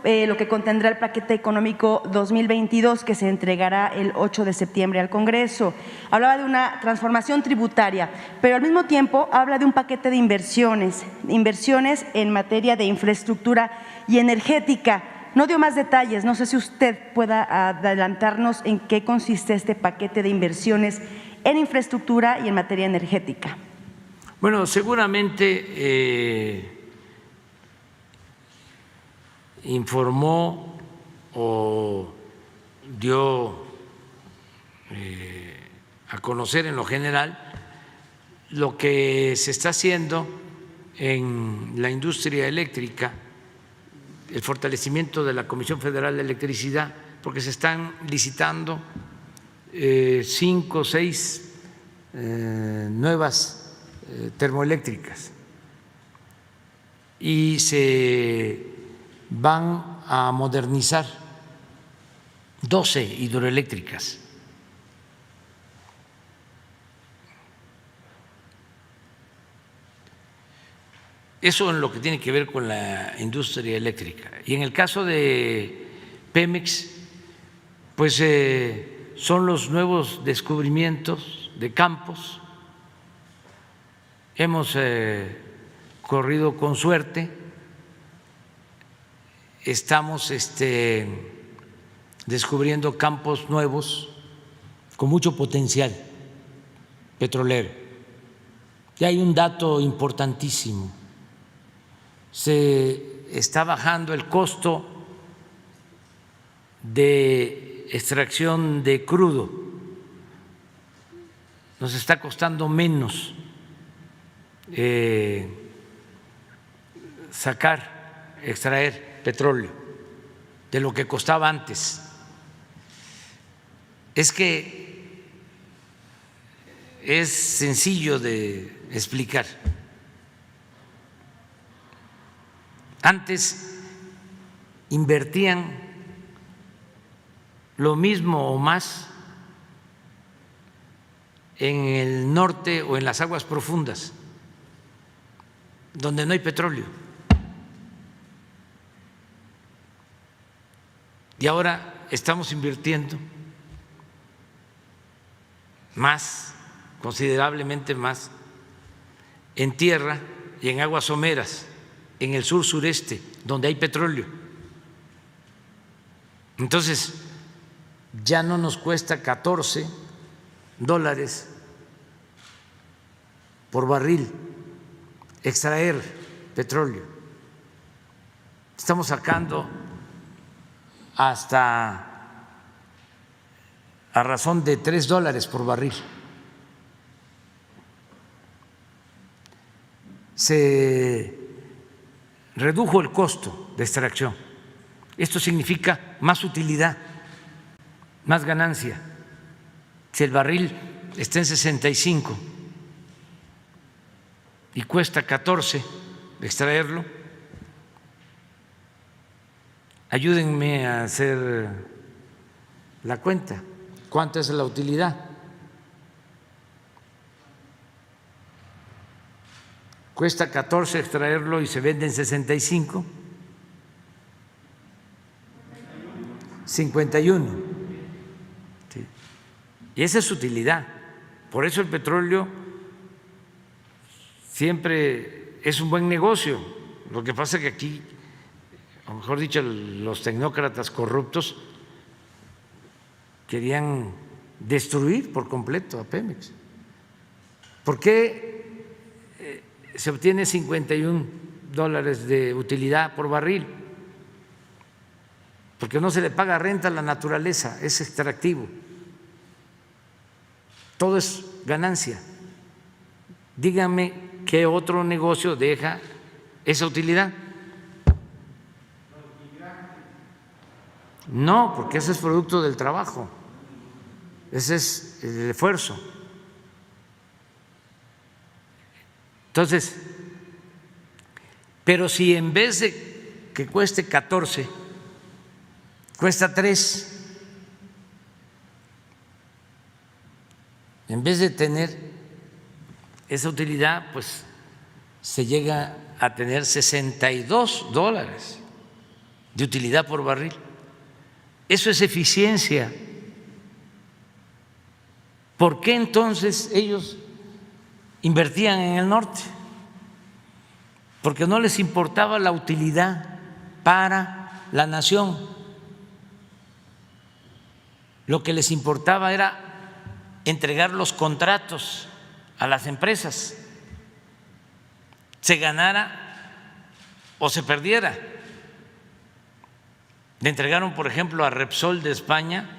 lo que contendrá el paquete económico 2022 que se entregará el 8 de septiembre al Congreso. Hablaba de una transformación tributaria, pero al mismo tiempo habla de un paquete de inversiones en materia de infraestructura y energética. No dio más detalles, no sé si usted pueda adelantarnos en qué consiste este paquete de inversiones en infraestructura y en materia energética. Bueno, seguramente informó o dio a conocer en lo general lo que se está haciendo en la industria eléctrica, el fortalecimiento de la Comisión Federal de Electricidad, porque se están licitando 5 o 6 nuevas termoeléctricas y se van a modernizar 12 hidroeléctricas. Eso en lo que tiene que ver con la industria eléctrica. Y en el caso de Pemex, pues son los nuevos descubrimientos de campos. Hemos corrido con suerte, estamos descubriendo campos nuevos con mucho potencial petrolero. Y hay un dato importantísimo: se está bajando el costo de extracción de crudo, nos está costando menos extraer petróleo de lo que costaba antes. Es que es sencillo de explicar. Antes invertían lo mismo o más en el norte o en las aguas profundas, donde no hay petróleo. Y ahora estamos invirtiendo más, considerablemente más, en tierra y en aguas someras, en el sur sureste, donde hay petróleo. Entonces, ya no nos cuesta $14 por barril extraer petróleo. Estamos sacando hasta a razón de $3 por barril. Se redujo el costo de extracción. Esto significa más utilidad, más ganancia. Si el barril está en 65 y cuesta 14 extraerlo, ayúdenme a hacer la cuenta. ¿Cuánta es la utilidad? Cuesta 14 extraerlo y se vende en 65. 51. Sí. Y esa es su utilidad. Por eso el petróleo siempre es un buen negocio. Lo que pasa es que aquí, o mejor dicho, los tecnócratas corruptos querían destruir por completo a Pemex. ¿Por qué se obtiene $51 de utilidad por barril? Porque no se le paga renta a la naturaleza, es extractivo. Todo es ganancia. Díganme qué otro negocio deja esa utilidad. No, porque ese es producto del trabajo, ese es el esfuerzo. Entonces, pero si en vez de que cueste 14, cuesta 3, en vez de tener esa utilidad, pues se llega a tener $62 de utilidad por barril. Eso es eficiencia. ¿Por qué entonces ellos invertían en el norte? Porque no les importaba la utilidad para la nación. Lo que les importaba era entregar los contratos a las empresas, se ganara o se perdiera. Le entregaron, por ejemplo, a Repsol de España,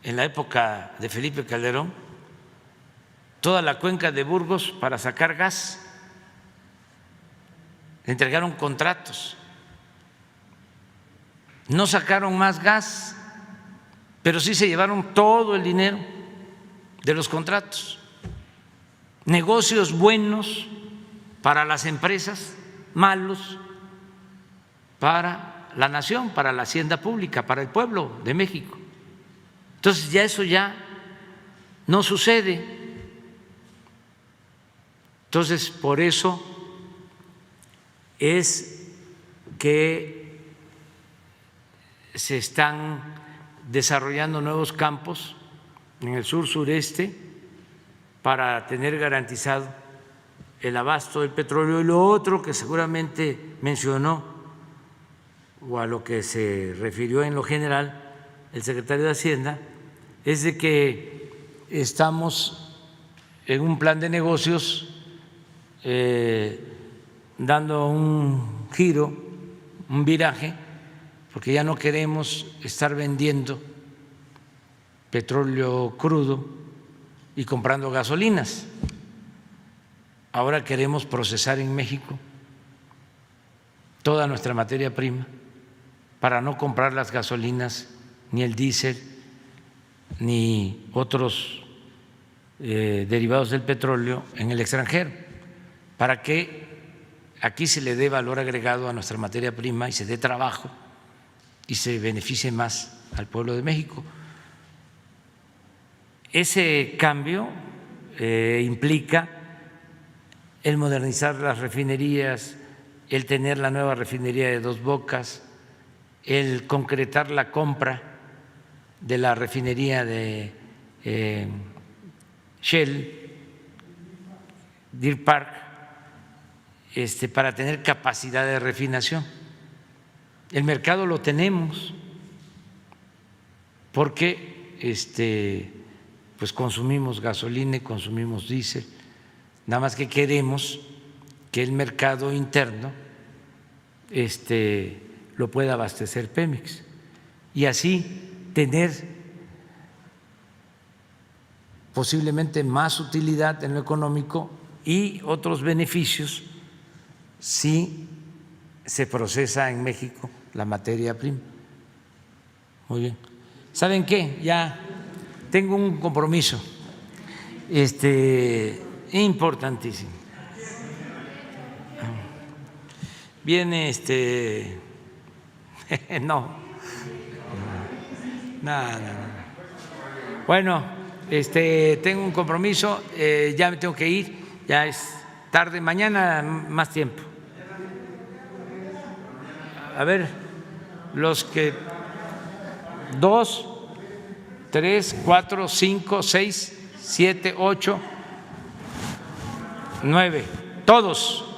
en la época de Felipe Calderón, toda la cuenca de Burgos para sacar gas. Le entregaron contratos. No sacaron más gas, pero sí se llevaron todo el dinero de los contratos. Negocios buenos para las empresas, malos para la nación, para la hacienda pública, para el pueblo de México. Entonces ya eso ya no sucede. Entonces por eso es que se están desarrollando nuevos campos en el sur sureste para tener garantizado el abasto del petróleo. Y lo otro que seguramente mencionó o a lo que se refirió en lo general el secretario de Hacienda es de que estamos en un plan de negocios dando un giro, un viraje, porque ya no queremos estar vendiendo petróleo crudo y comprando gasolinas. Ahora queremos procesar en México toda nuestra materia prima para no comprar las gasolinas, ni el diésel, ni otros derivados del petróleo en el extranjero, para que aquí se le dé valor agregado a nuestra materia prima y se dé trabajo y se beneficie más al pueblo de México. Ese cambio implica el modernizar las refinerías, el tener la nueva refinería de Dos Bocas, el concretar la compra de la refinería de Shell, Deer Park, para tener capacidad de refinación. El mercado lo tenemos porque pues consumimos gasolina y consumimos diésel, nada más que queremos que el mercado interno lo pueda abastecer Pemex y así tener posiblemente más utilidad en lo económico y otros beneficios si se procesa en México la materia prima. Muy bien. ¿Saben qué? Ya tengo un compromiso importantísimo. Viene no. Bueno, tengo un compromiso, ya me tengo que ir, ya es tarde, mañana más tiempo. A ver, los que 2, 3, 4, 5, 6, 7, 8, 9, todos.